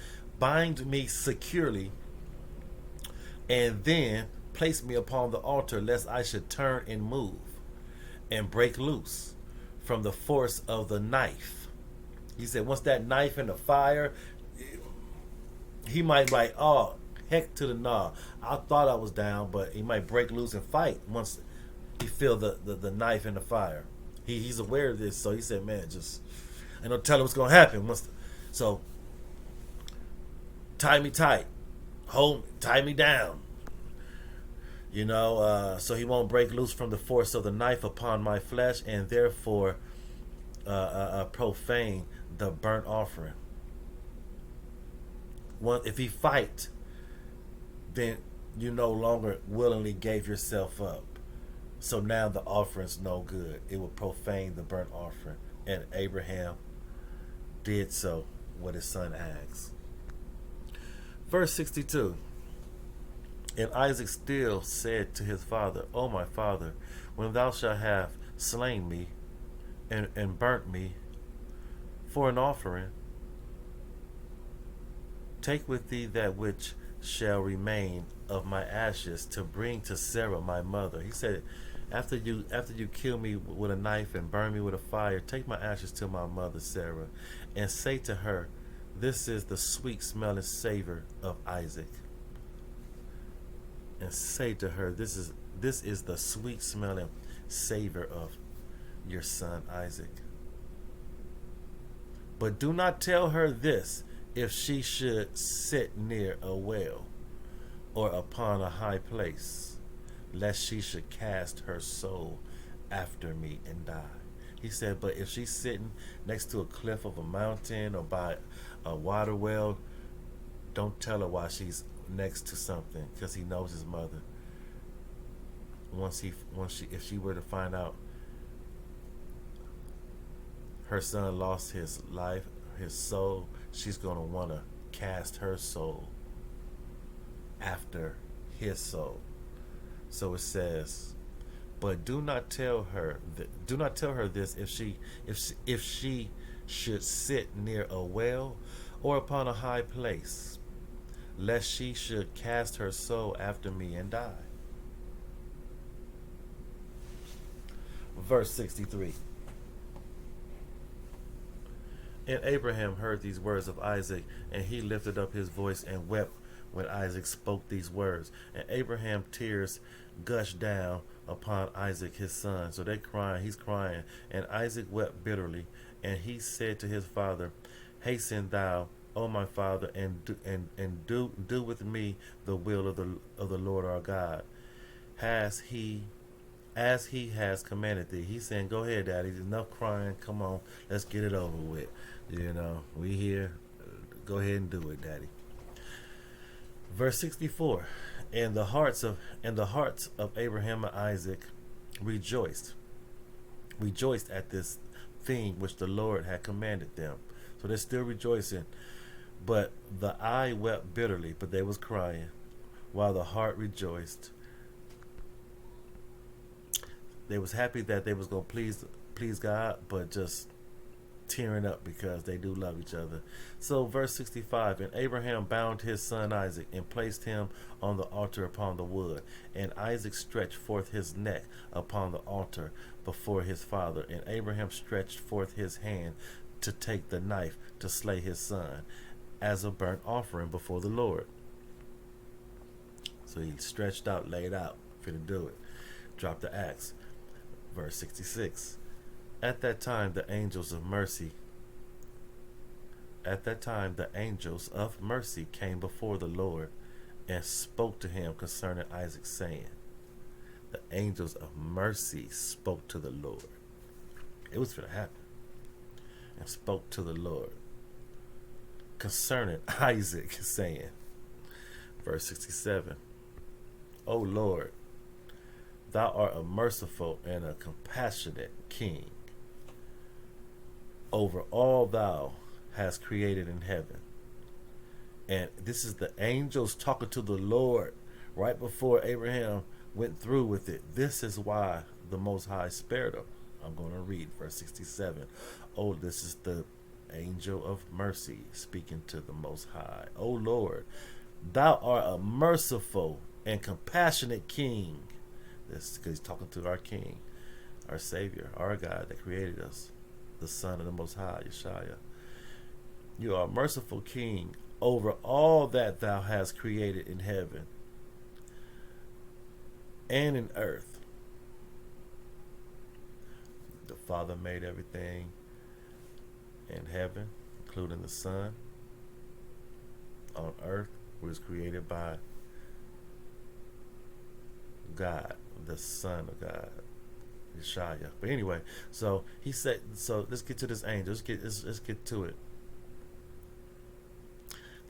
and then place me upon the altar, lest I should turn and move and break loose from the force of the knife. He said once that knife in the fire, he might like, oh, heck to the nah. I thought I was down, but he might break loose and fight once he feel the knife in the fire. He's aware of this, so he said, man, just ain't no telling what's gonna happen. So tie me tight, tie me down, so he won't break loose from the force of the knife upon my flesh, and therefore profane the burnt offering. If he fight, then you no longer willingly gave yourself up. So now the offering's no good. It will profane the burnt offering. And Abraham did so what his son asked. Verse 62. And Isaac still said to his father, O my father, when thou shalt have slain me and burnt me for an offering, take with thee that which shall remain of my ashes to bring to Sarah my mother. He said, after you kill me with a knife and burn me with a fire, take my ashes to my mother Sarah, and say to her, this is the sweet smelling savor of Isaac. And say to her, this is the sweet smelling savor of your son Isaac. But do not tell her this, if she should sit near a well or upon a high place, lest she should cast her soul after me and die. He said, but if she's sitting next to a cliff of a mountain or by a water well, don't tell her while she's next to something, because he knows his mother. If she were to find out her son lost his life, his soul, she's going to want to cast her soul after his soul. So it says, but do not tell her this, if she should sit near a well or upon a high place, lest she should cast her soul after me and die. Verse 63. And Abraham heard these words of Isaac, and he lifted up his voice and wept when Isaac spoke these words. And Abraham's tears gushed down upon Isaac his son. So he's crying. And Isaac wept bitterly. And he said to his father, hasten thou, O my father, and do with me the will of the Lord our God, as he has commanded thee. He's saying, go ahead, Daddy. There's enough crying. Come on, let's get it over with. We here. Go ahead and do it, Daddy. Verse 64. And the hearts of Abraham and Isaac rejoiced at this thing which the Lord had commanded them. So they're still rejoicing. But the eye wept bitterly, but they was crying, while the heart rejoiced. They was happy that they was gonna please God, but just tearing up because they do love each other. So verse 65, and Abraham bound his son Isaac and placed him on the altar upon the wood. And Isaac stretched forth his neck upon the altar before his father. And Abraham stretched forth his hand to take the knife to slay his son as a burnt offering before the Lord. So he stretched out, laid out, for to do it. Drop the axe. Verse 66. At that time the angels of mercy came before the Lord and spoke to him concerning Isaac, saying, the angels of mercy spoke to the Lord. It was going to happen. And spoke to the Lord concerning Isaac, saying, verse 67, O Lord, thou art a merciful and a compassionate king over all thou hast created in heaven. And this is the angels talking to the Lord right before Abraham went through with it. This is why the Most High spared him. I'm going to read verse 67. Oh, this is the angel of mercy speaking to the Most High. O Lord, thou art a merciful and compassionate king. This is because he's talking to our king, our Savior, our God that created us, the Son of the Most High, Yeshua. You are a merciful king over all that thou hast created in heaven and in earth. The Father made everything in heaven, including the Son. On earth was created by God, the Son of God, Yeshua. But anyway, so he said, so let's get to this angel. Let's get to it.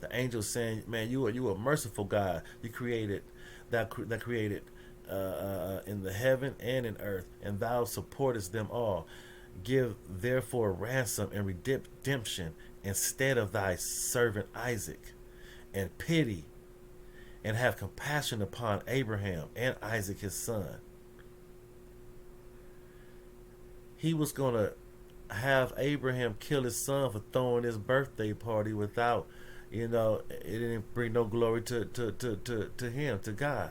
The angel saying, man, you are a merciful God. You created that created in the heaven and in earth, and thou supportest them all. Give therefore ransom and redemption instead of thy servant Isaac, and pity and have compassion upon Abraham and Isaac his son. He was going to have Abraham kill his son for throwing his birthday party without, it didn't bring no glory to him, to God.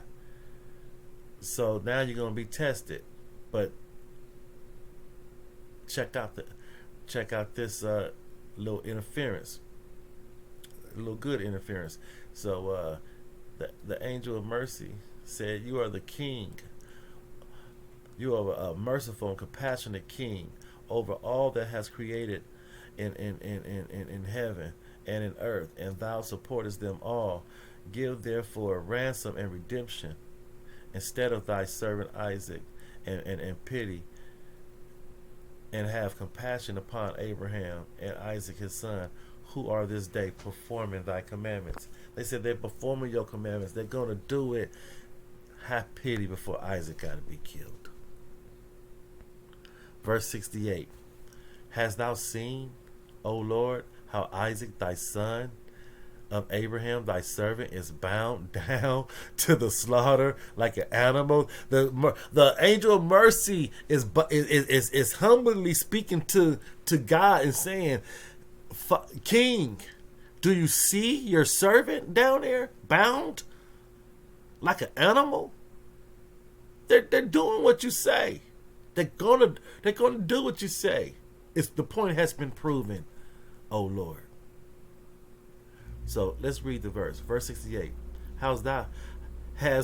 So now you're going to be tested. But check out this little interference, a little good interference. So the angel of mercy said, you are the king. You are a merciful and compassionate king over all that has created in heaven and in earth, and thou supportest them all. Give therefore ransom and redemption instead of thy servant Isaac, and pity and have compassion upon Abraham and Isaac his son, who are this day performing thy commandments. They said they're performing your commandments. They're going to do it. Have pity before Isaac got to be killed. Verse 68. Hast thou seen, O Lord, how Isaac thy son of Abraham thy servant is bound down to the slaughter like an animal? The angel of mercy is humbly speaking to God and saying, King, do you see your servant down there bound like an animal? They're doing what you say. They're gonna do what you say. The point has been proven, O Lord. So let's read the verse. Verse 68. Hast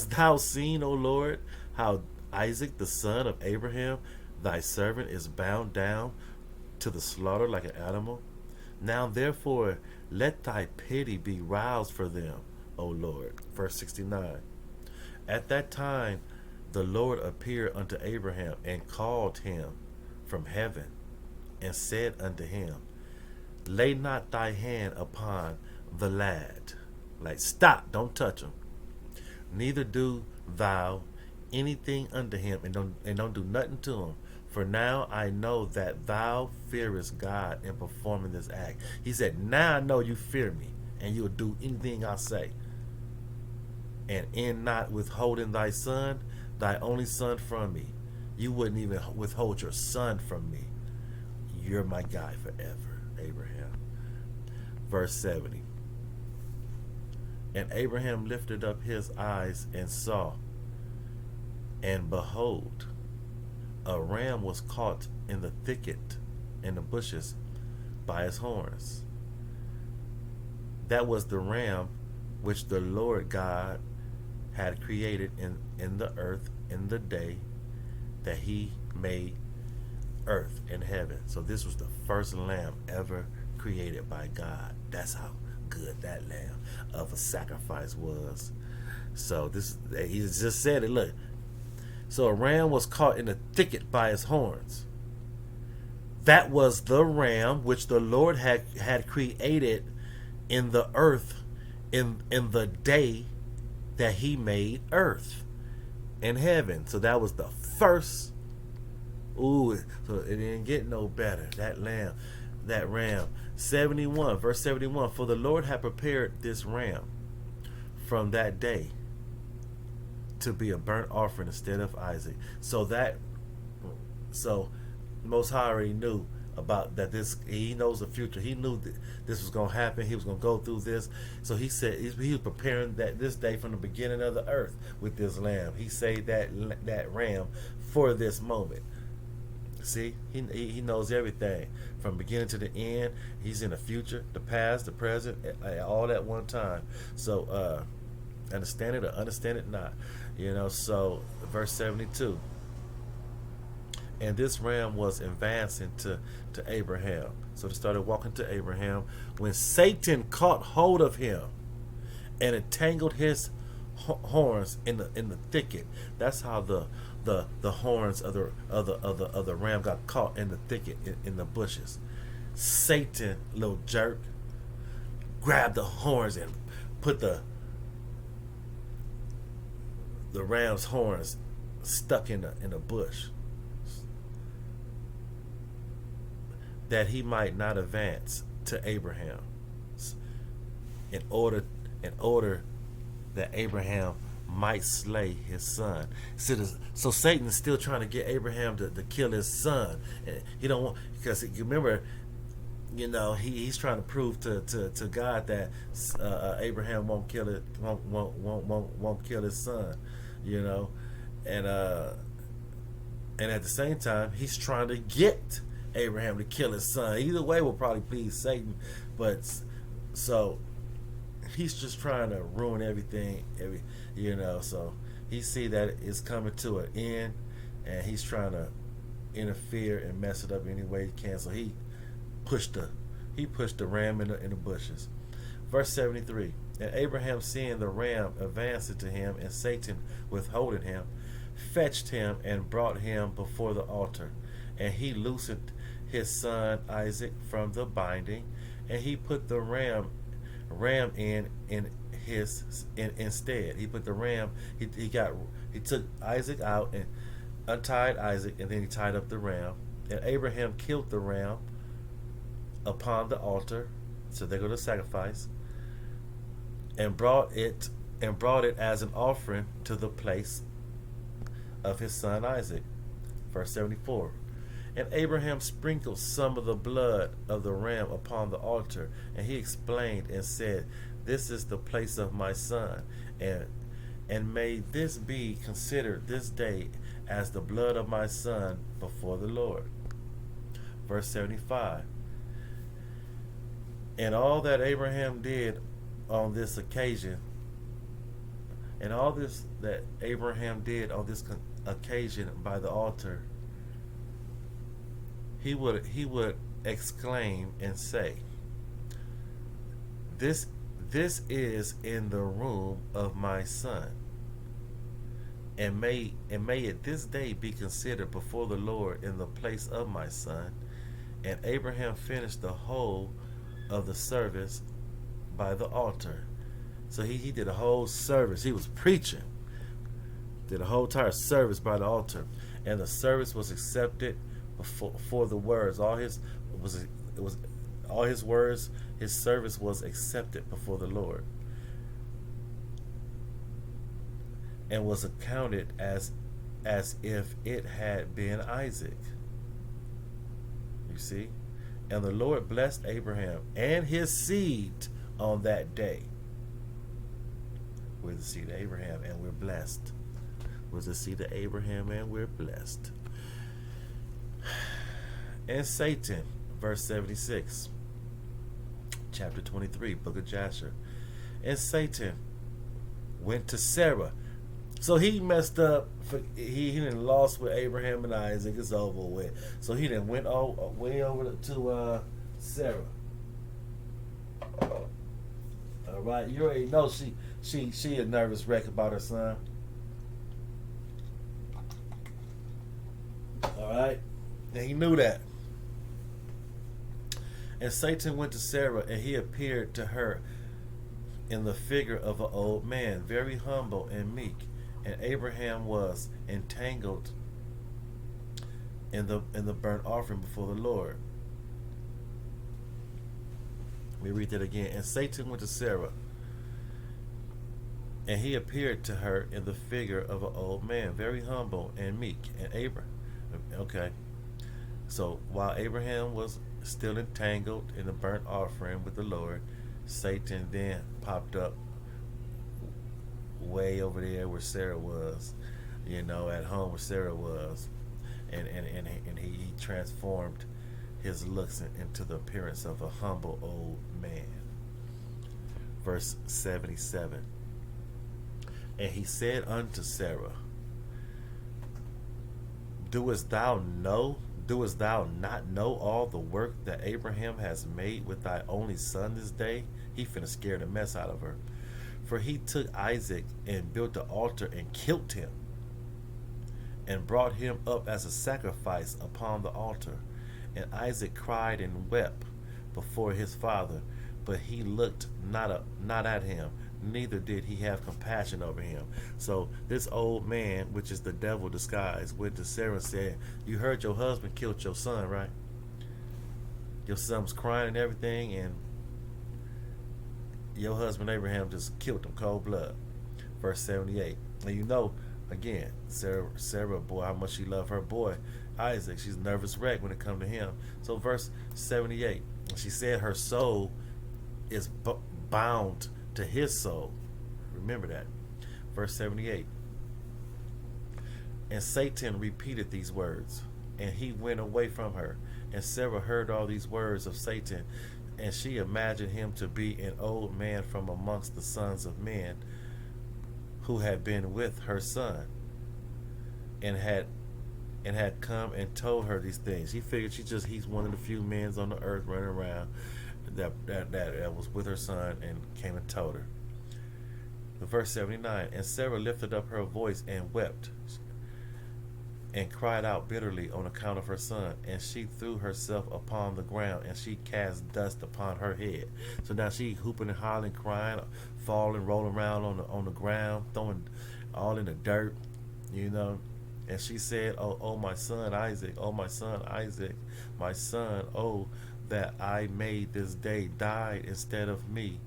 thou seen, O Lord, how Isaac the son of Abraham thy servant is bound down to the slaughter like an animal? Now therefore let thy pity be roused for them, O Lord. Verse 69. At that time the Lord appeared unto Abraham and called him from heaven and said unto him, lay not thy hand upon the lad. Like, stop, don't touch him. Neither do thou anything unto him, and don't do nothing to him. For now I know that thou fearest God in performing this act. He said, now I know you fear me, and you will do anything I say. And in not withholding thy son, thy only son from me. You wouldn't even withhold your son from me. You're my guy forever, Abraham. Verse 70. And Abraham lifted up his eyes and saw, and behold, a ram was caught in the thicket, in the bushes, by his horns. That was the ram which the Lord God had created in the earth in the day that he made earth and heaven. So this was the first lamb ever created by God. That's how good that lamb of a sacrifice was. So this, he just said it. Look, so a ram was caught in the thicket by his horns. That was the ram which the Lord had created in the earth in the day that he made earth and heaven. So that was the first. Ooh, so it didn't get no better. That ram. 71, verse 71. For the Lord had prepared this ram from that day to be a burnt offering instead of Isaac. So Most High already knew about that. He knows the future. He knew that this was going to happen. He was going to go through this. So he said he was preparing this day from the beginning of the earth with this lamb. He saved that ram for this moment. See, he knows everything from beginning to the end. He's in the future, the past, the present, all at one time. So understand it or understand it not. So verse 72. And this ram was advancing to Abraham. So they started walking to Abraham when Satan caught hold of him and entangled his horns in the thicket. That's how the horns of the ram got caught in the thicket, in the bushes. Satan, little jerk, grabbed the horns and put the ram's horns stuck in a bush, that he might not advance to Abraham, in order that Abraham might slay his son. So Satan is still trying to get Abraham to kill his son. And he don't want, because you remember, he's trying to prove to God that Abraham won't kill his son, and at the same time he's trying to get Abraham to kill his son. Either way will probably please Satan, but so he's just trying to ruin everything. So he see that it's coming to an end, and he's trying to interfere and mess it up any way he can. So he pushed the ram in the bushes. Verse 73. And Abraham, seeing the ram advancing to him and Satan withholding him, fetched him and brought him before the altar. And he loosened his son Isaac from the binding, and he put the ram in instead. He put the ram. He took Isaac out and untied Isaac, and then he tied up the ram. And Abraham killed the ram upon the altar. So they go to sacrifice, and brought it as an offering to the place of his son Isaac. Verse 74. And Abraham sprinkled some of the blood of the ram upon the altar, and he explained and said, This is the place of my son, and may this be considered this day as the blood of my son before the Lord. Verse 75. And all that Abraham did on this occasion, and all this that Abraham did on this occasion by the altar, he would exclaim and say, This is in the room of my son, and may it this day be considered before the Lord in the place of my son. And Abraham finished the whole of the service by the altar. So he did a whole service. He was preaching. Did a whole entire service by the altar, and the service was accepted for the words. All his words. His service was accepted before the Lord, and was accounted as if it had been Isaac. You see, And the Lord blessed Abraham and his seed on that day. We're the seed of Abraham and we're blessed. We're the seed of Abraham and we're blessed. And Satan, verse 76, chapter 23, book of Jasher. And Satan went to Sarah. So he messed up. He didn't lost with Abraham and Isaac. It's over with. So he didn't went way over to Sarah. All right, you already know she a nervous wreck about her son. All right, and he knew that. And Satan went to Sarah, and he appeared to her in the figure of an old man, very humble and meek. And Abraham was entangled in the burnt offering before the Lord. We read that again. And Satan went to Sarah, and he appeared to her in the figure of an old man, very humble and meek. And Abraham, okay. So while Abraham was still entangled in the burnt offering with the Lord, Satan then popped up way over there where Sarah was, at home where Sarah was, and he transformed his looks into the appearance of a humble old man. Verse 77. And he said unto Sarah, Doest thou not know all the work that Abraham has made with thy only son this day? He finna scare the mess out of her. For he took Isaac and built the altar and killed him, and brought him up as a sacrifice upon the altar. And Isaac cried and wept before his father, but he looked not at him, neither did he have compassion over him. So this old man, which is the devil disguised, went to Sarah and said, You heard your husband killed your son, right? Your son was crying and everything, and your husband Abraham just killed him cold blood. Verse 78. And again, Sarah, boy, how much she loved her boy Isaac. She's a nervous wreck when it comes to him. So verse 78. She said her soul is bound to his soul. Remember that. Verse 78. And Satan repeated these words, and he went away from her. And Sarah heard all these words of Satan, and she imagined him to be an old man from amongst the sons of men, who had been with her son, and had come and told her these things. He figured he's one of the few men on the earth running around that was with her son, and came and told her. Verse 79. And Sarah lifted up her voice and wept, and cried out bitterly on account of her son, and she threw herself upon the ground, and she cast dust upon her head. So now she hooping and hollering, crying, falling, rolling around on the ground, throwing all in the dirt, And she said, oh my son Isaac, oh my son Isaac, my son, oh that I made this day died instead of me.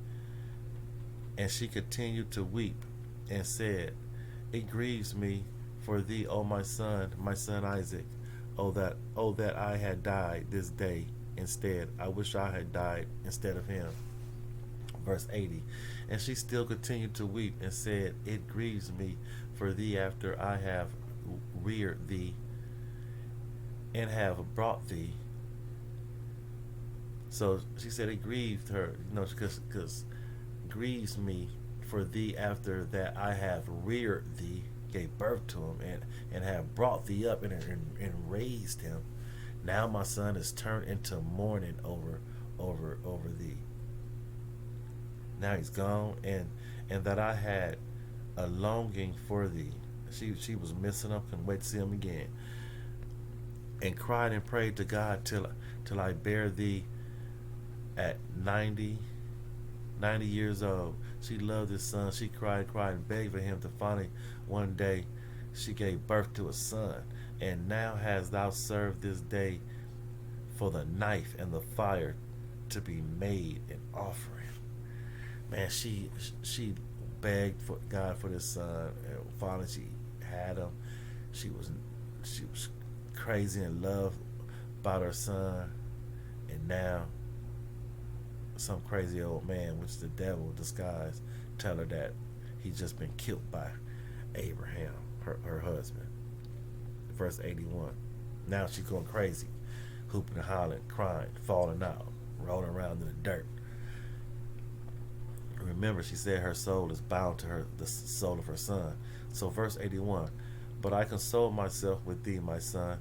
And she continued to weep, and said, It grieves me for thee, O my son Isaac. Oh that I had died this day instead. I wish I had died instead of him. Verse 80. And she still continued to weep, and said, It grieves me for thee after I have reared thee and have brought thee. So she said it grieved her, because grieves me for thee after that I have reared thee, gave birth to him, and have brought thee up and raised him. Now my son is turned into mourning over thee. Now he's gone, and that I had a longing for thee. She was missing him, couldn't wait to see him again. And cried and prayed to God till I bear thee at 90 years old. She loved his son. She cried and begged for him to finally one day she gave birth to a son. And now hast thou served this day for the knife and the fire to be made an offering. Man, she begged for God for this son, and finally she had him. She was crazy in love about her son, And now some crazy old man, which is the devil disguised, tell her that he's just been killed by Abraham, her husband. Verse 81. Now she's going crazy, hooping and hollering, crying, falling out, rolling around in the dirt. Remember, she said her soul is bound to the soul of her son. So verse 81. But I console myself with thee, my son,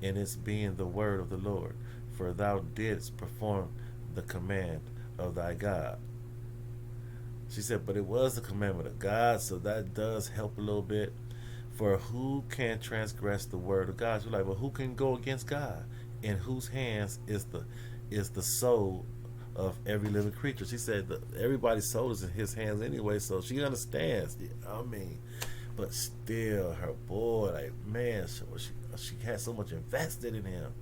in its being the word of the Lord, for thou didst perform the command of thy God. She said, but it was the commandment of God, so that does help a little bit. For who can transgress the word of God? You're like, well, who can go against God? In whose hands is the soul of every living creature? She said that everybody's soul is in his hands anyway, so she understands. I mean, but still, her boy, like, man, she had so much invested in him.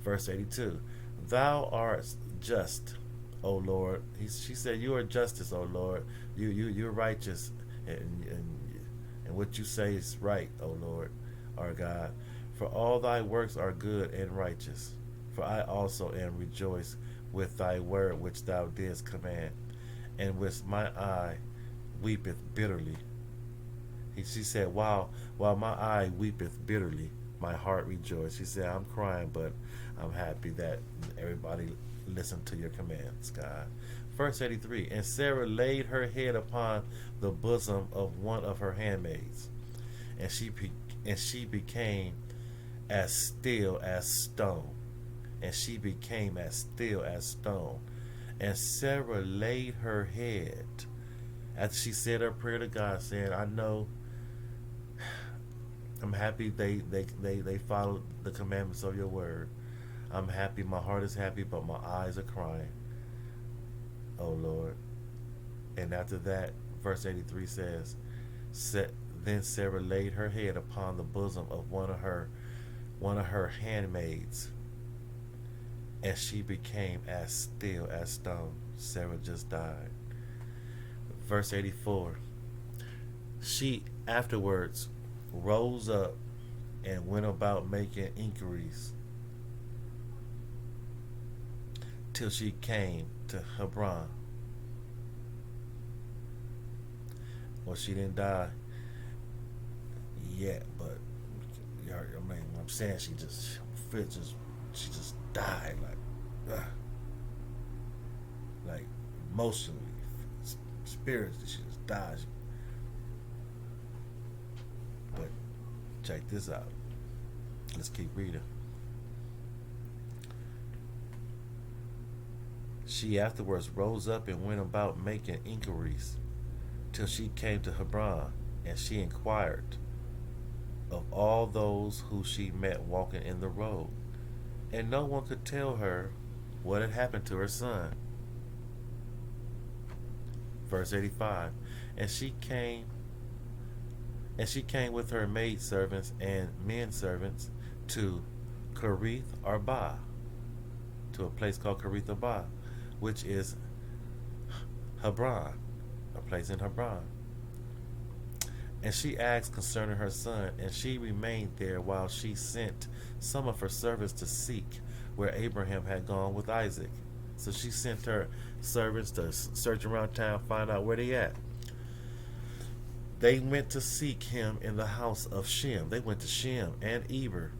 Verse 82. Thou art just, O Lord. She said, you are justice, O Lord. You're righteous, and what you say is right, O Lord, our God. For all thy works are good and righteous. For I also am rejoiced with thy word which thou didst command, and which my eye weepeth bitterly. She said, while my eye weepeth bitterly, my heart rejoiced. She said, I'm crying, but I'm happy that everybody listened to your commands, God. Verse 83. And Sarah laid her head upon the bosom of one of her handmaids, and she became as still as stone. And she became as still as stone. And Sarah laid her head, after she said her prayer to God, saying, I know, I'm happy they followed the commandments of your word. I'm happy, my heart is happy, but my eyes are crying, oh Lord. And after that, verse 83 says, then Sarah laid her head upon the bosom of one of her handmaids, and she became as still as stone. Sarah just died. Verse 84. She afterwards rose up and went about making inquiries till she came to Hebron. Well, she didn't die yet, but I mean, I'm saying she just died, like emotionally, spiritually, she just died. But check this out. Let's keep reading. She afterwards rose up and went about making inquiries till she came to Hebron, and she inquired of all those who she met walking in the road, and no one could tell her what had happened to her son. Verse 85. And she came with her maidservants and men servants to Kerith Arba, to a place called Kerith Arba, which is Hebron, a place in Hebron. And she asked concerning her son, and she remained there while she sent some of her servants to seek where Abraham had gone with Isaac. So she sent her servants to search around town, find out where they at. They went to seek him in the house of Shem. They went to Shem and Eber,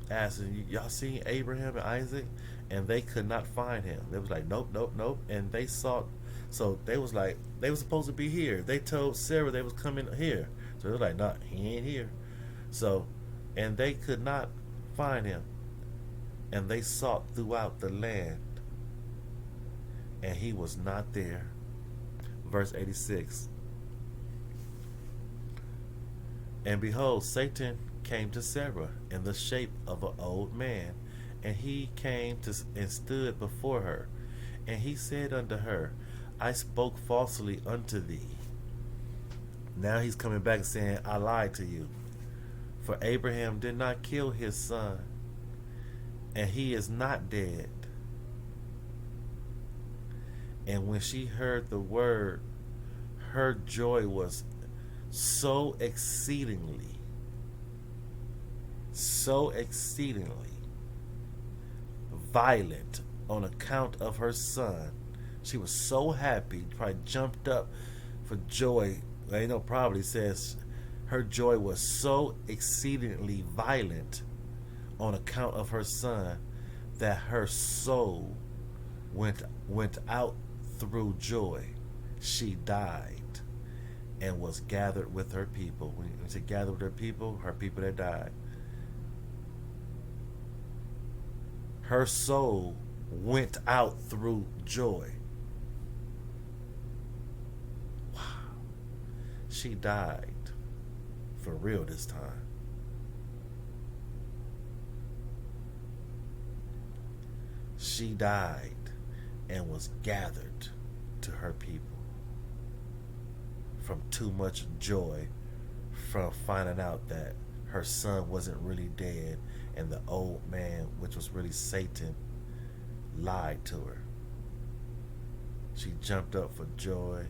asking, y'all seen Abraham and Isaac? And they could not find him. They was like, nope, nope, nope. And they sought. So they was like, they was supposed to be here. They told Sarah they was coming here. So they was like, nah, he ain't here. So, and they could not find him. And they sought throughout the land, and he was not there. Verse 86. And behold, Satan came to Sarah in the shape of an old man, and he came and stood before her. And he said unto her, I spoke falsely unto thee. Now he's coming back and saying, I lied to you. For Abraham did not kill his son, and he is not dead. And when she heard the word, her joy was so exceedingly. violent on account of her son. She was so happy, probably jumped up for joy. I know probably says her joy was so exceedingly violent on account of her son that her soul went out through joy. She died and was gathered with her people. When she gathered with her people that died. Her soul went out through joy. Wow. She died for real this time. She died and was gathered to her people from too much joy from finding out that her son wasn't really dead and the old man, which was really Satan, lied to her. She jumped up for joy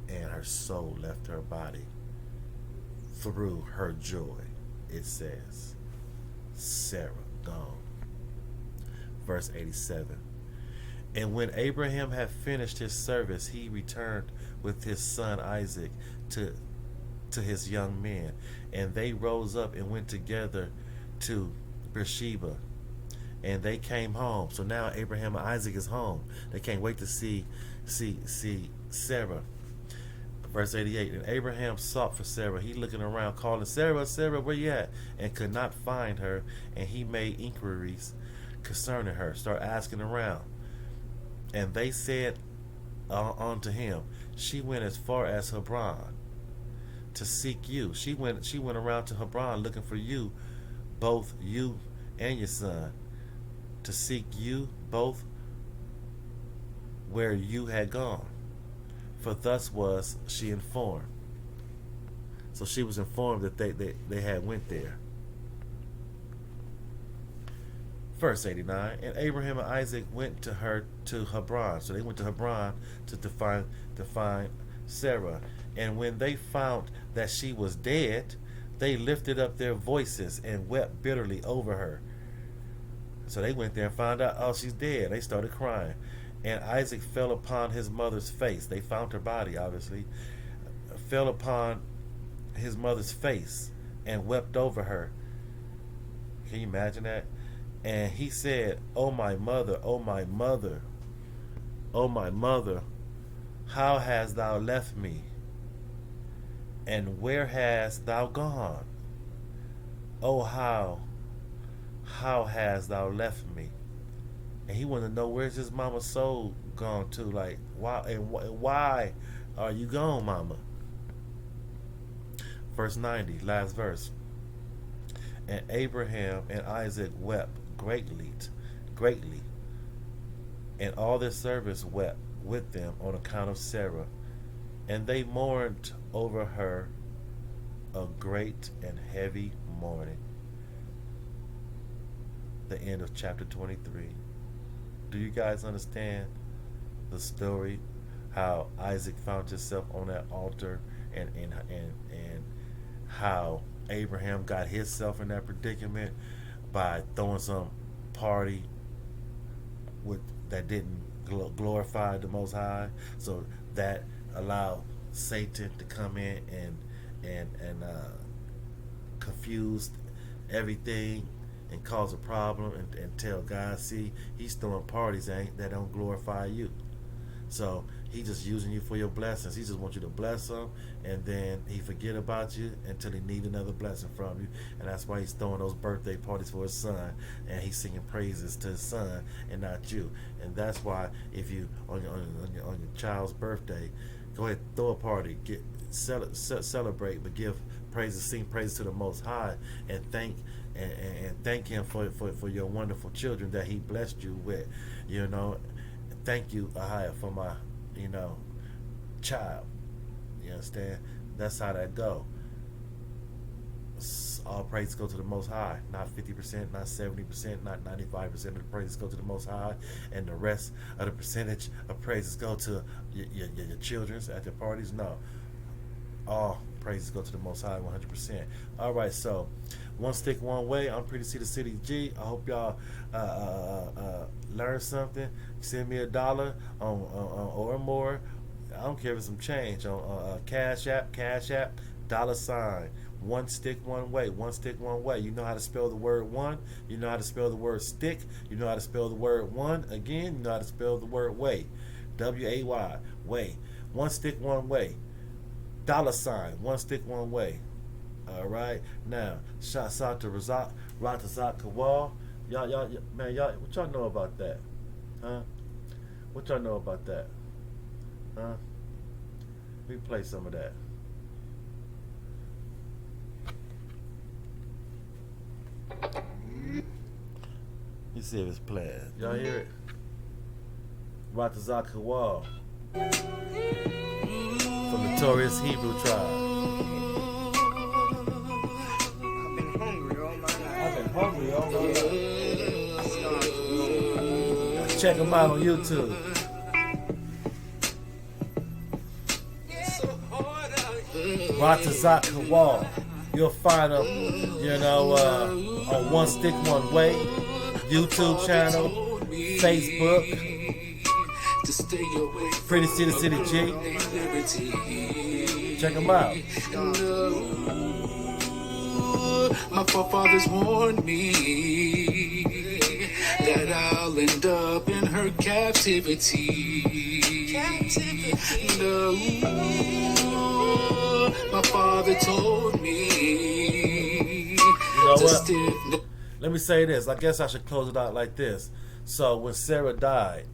and her soul left her body through her joy. It says Sarah gone. Verse 87. And when Abraham had finished his service, he returned with his son Isaac to his young men, and they rose up and went together to Beersheba, and they came home. So now Abraham and Isaac is home. They can't wait to see Sarah. Verse 88. And Abraham sought for Sarah. He looking around, calling, Sarah, Sarah, where you at? And could not find her. And he made inquiries concerning her. Start asking around. And they said unto him, she went as far as Hebron to seek you. She went around to Hebron looking for you, both you and your son, to seek you both where you had gone. For thus was she informed. So she was informed that they had went there. Verse 89. And Abraham and Isaac went to her to Hebron. So they went to Hebron to find Sarah. And when they found that she was dead, they lifted up their voices and wept bitterly over her. So they went there and found out, oh, she's dead. They started crying. And Isaac fell upon his mother's face. They found her body, obviously. Fell upon his mother's face and wept over her. Can you imagine that? And he said, oh my mother, oh my mother, oh my mother, how hast thou left me? And where hast thou gone? Oh, how hast thou left me? And he wanted to know, where's his mama's soul gone to? Like, why and why are you gone, mama? Verse 90, last verse. And Abraham and Isaac wept greatly, and all their servants wept with them on account of Sarah, and they mourned over her a great and heavy mourning. The end of chapter 23. Do you guys understand the story? How Isaac found himself on that altar, and how Abraham got himself in that predicament by throwing some party that didn't glorify the Most High. So that allowed Satan to come in and confuse everything and cause a problem and tell God, see, he's throwing parties that don't glorify you. So he just using you for your blessings. He just wants you to bless him, and then he forget about you until he need another blessing from you. And that's why he's throwing those birthday parties for his son, and he's singing praises to his son and not you. And that's why if you on your child's birthday, go ahead, throw a party, celebrate, but give praises, sing praises to the Most High, and thank him for your wonderful children that he blessed you with. Thank you, Ahia, for my, child. You understand? That's how that go. All praises go to the Most High. Not 50%, not 70%, not 95% of the praises go to the Most High, and the rest of the percentage of praises go to your children's at their parties. No. All praises go to the Most High 100%. All right, so one stick, one way. I'm Pretty See the City G. I hope y'all learn something. Send me $1 or more. I don't care if it's some change on Cash App, $, one stick, one way, one stick, one way. You know how to spell the word one. You know how to spell the word stick. You know how to spell the word one. Again, you know how to spell the word way. W-A-Y, way. One stick, one way. $, one stick, one way. All right. Now, shouts out to Ratazak Kawal. Y'all, man, y'all, what y'all know about that? Huh? What y'all know about that? Huh? Let me play some of that. You see if it's playing. Y'all hear it? Ratazak Kawal from the Notorious Hebrew tribe. I've been hungry all my life. Check them out on YouTube. Ratazak Kawal. You'll find them, on One Stick One Way, YouTube channel, Facebook, Pretty See the City G. Check them out. My forefathers warned me that I'll end up in her captivity. No, my father told me. You know what? Let me say this. I guess I should close it out like this. So when Sarah died,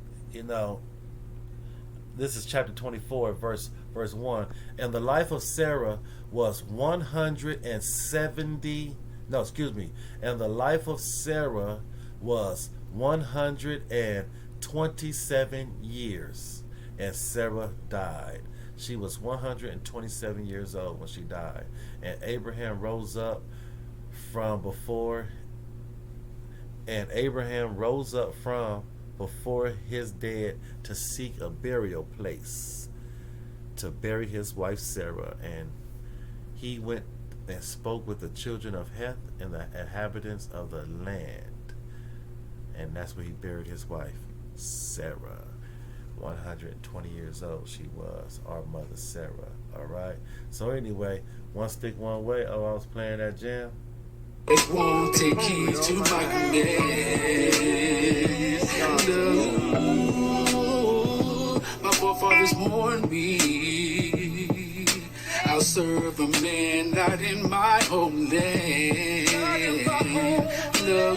this is chapter 24, verse 1. And the life of Sarah was 170. No, excuse me. And the life of Sarah was 127 years. And Sarah died. She was 127 years old when she died. And Abraham rose up from before his dead to seek a burial place to bury his wife Sarah. And he went and spoke with the children of Heth and the inhabitants of the land. And that's where he buried his wife Sarah. 120 years old she was, our mother Sarah. All right. So anyway, one stick, one way. Oh, I was playing that jam. It won't take heed to my commands. No, my forefathers warned me. I'll serve a man not in my homeland. No.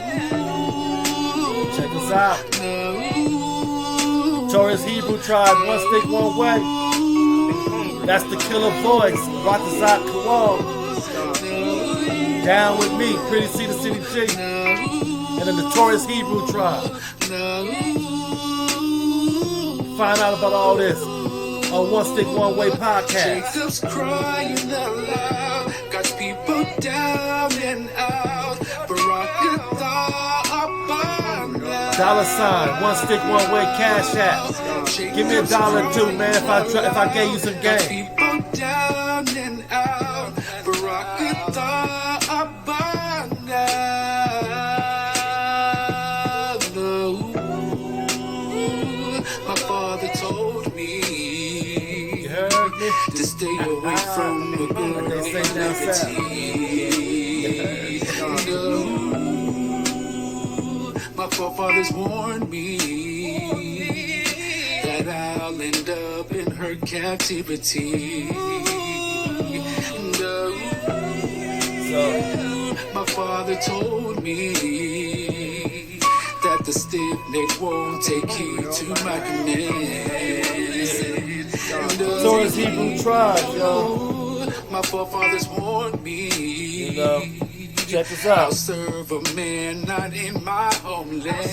Check us out. No. Notorious Hebrew tribe, one stick, one way. That's the killer voice, Ratazak Kawal. Down with me, Pretty See the City G, and the Notorious Hebrew tribe. Find out about all this on One Stick, One Way podcast. Jacob's crying out loud, God's people down and out. $, one stick, one way, Cash App. Give me $1 too, man. If I gave you some game. People down and out. My father told me. You heard me? To stay away from a girl named Liberty. My forefathers warned me that I'll end up in her captivity. My father told me that the stiff-necked won't take heed to my command. Notorious Hebrew tribe, yo. My forefathers warned me. Check us out. I'll serve a man not in my homeland.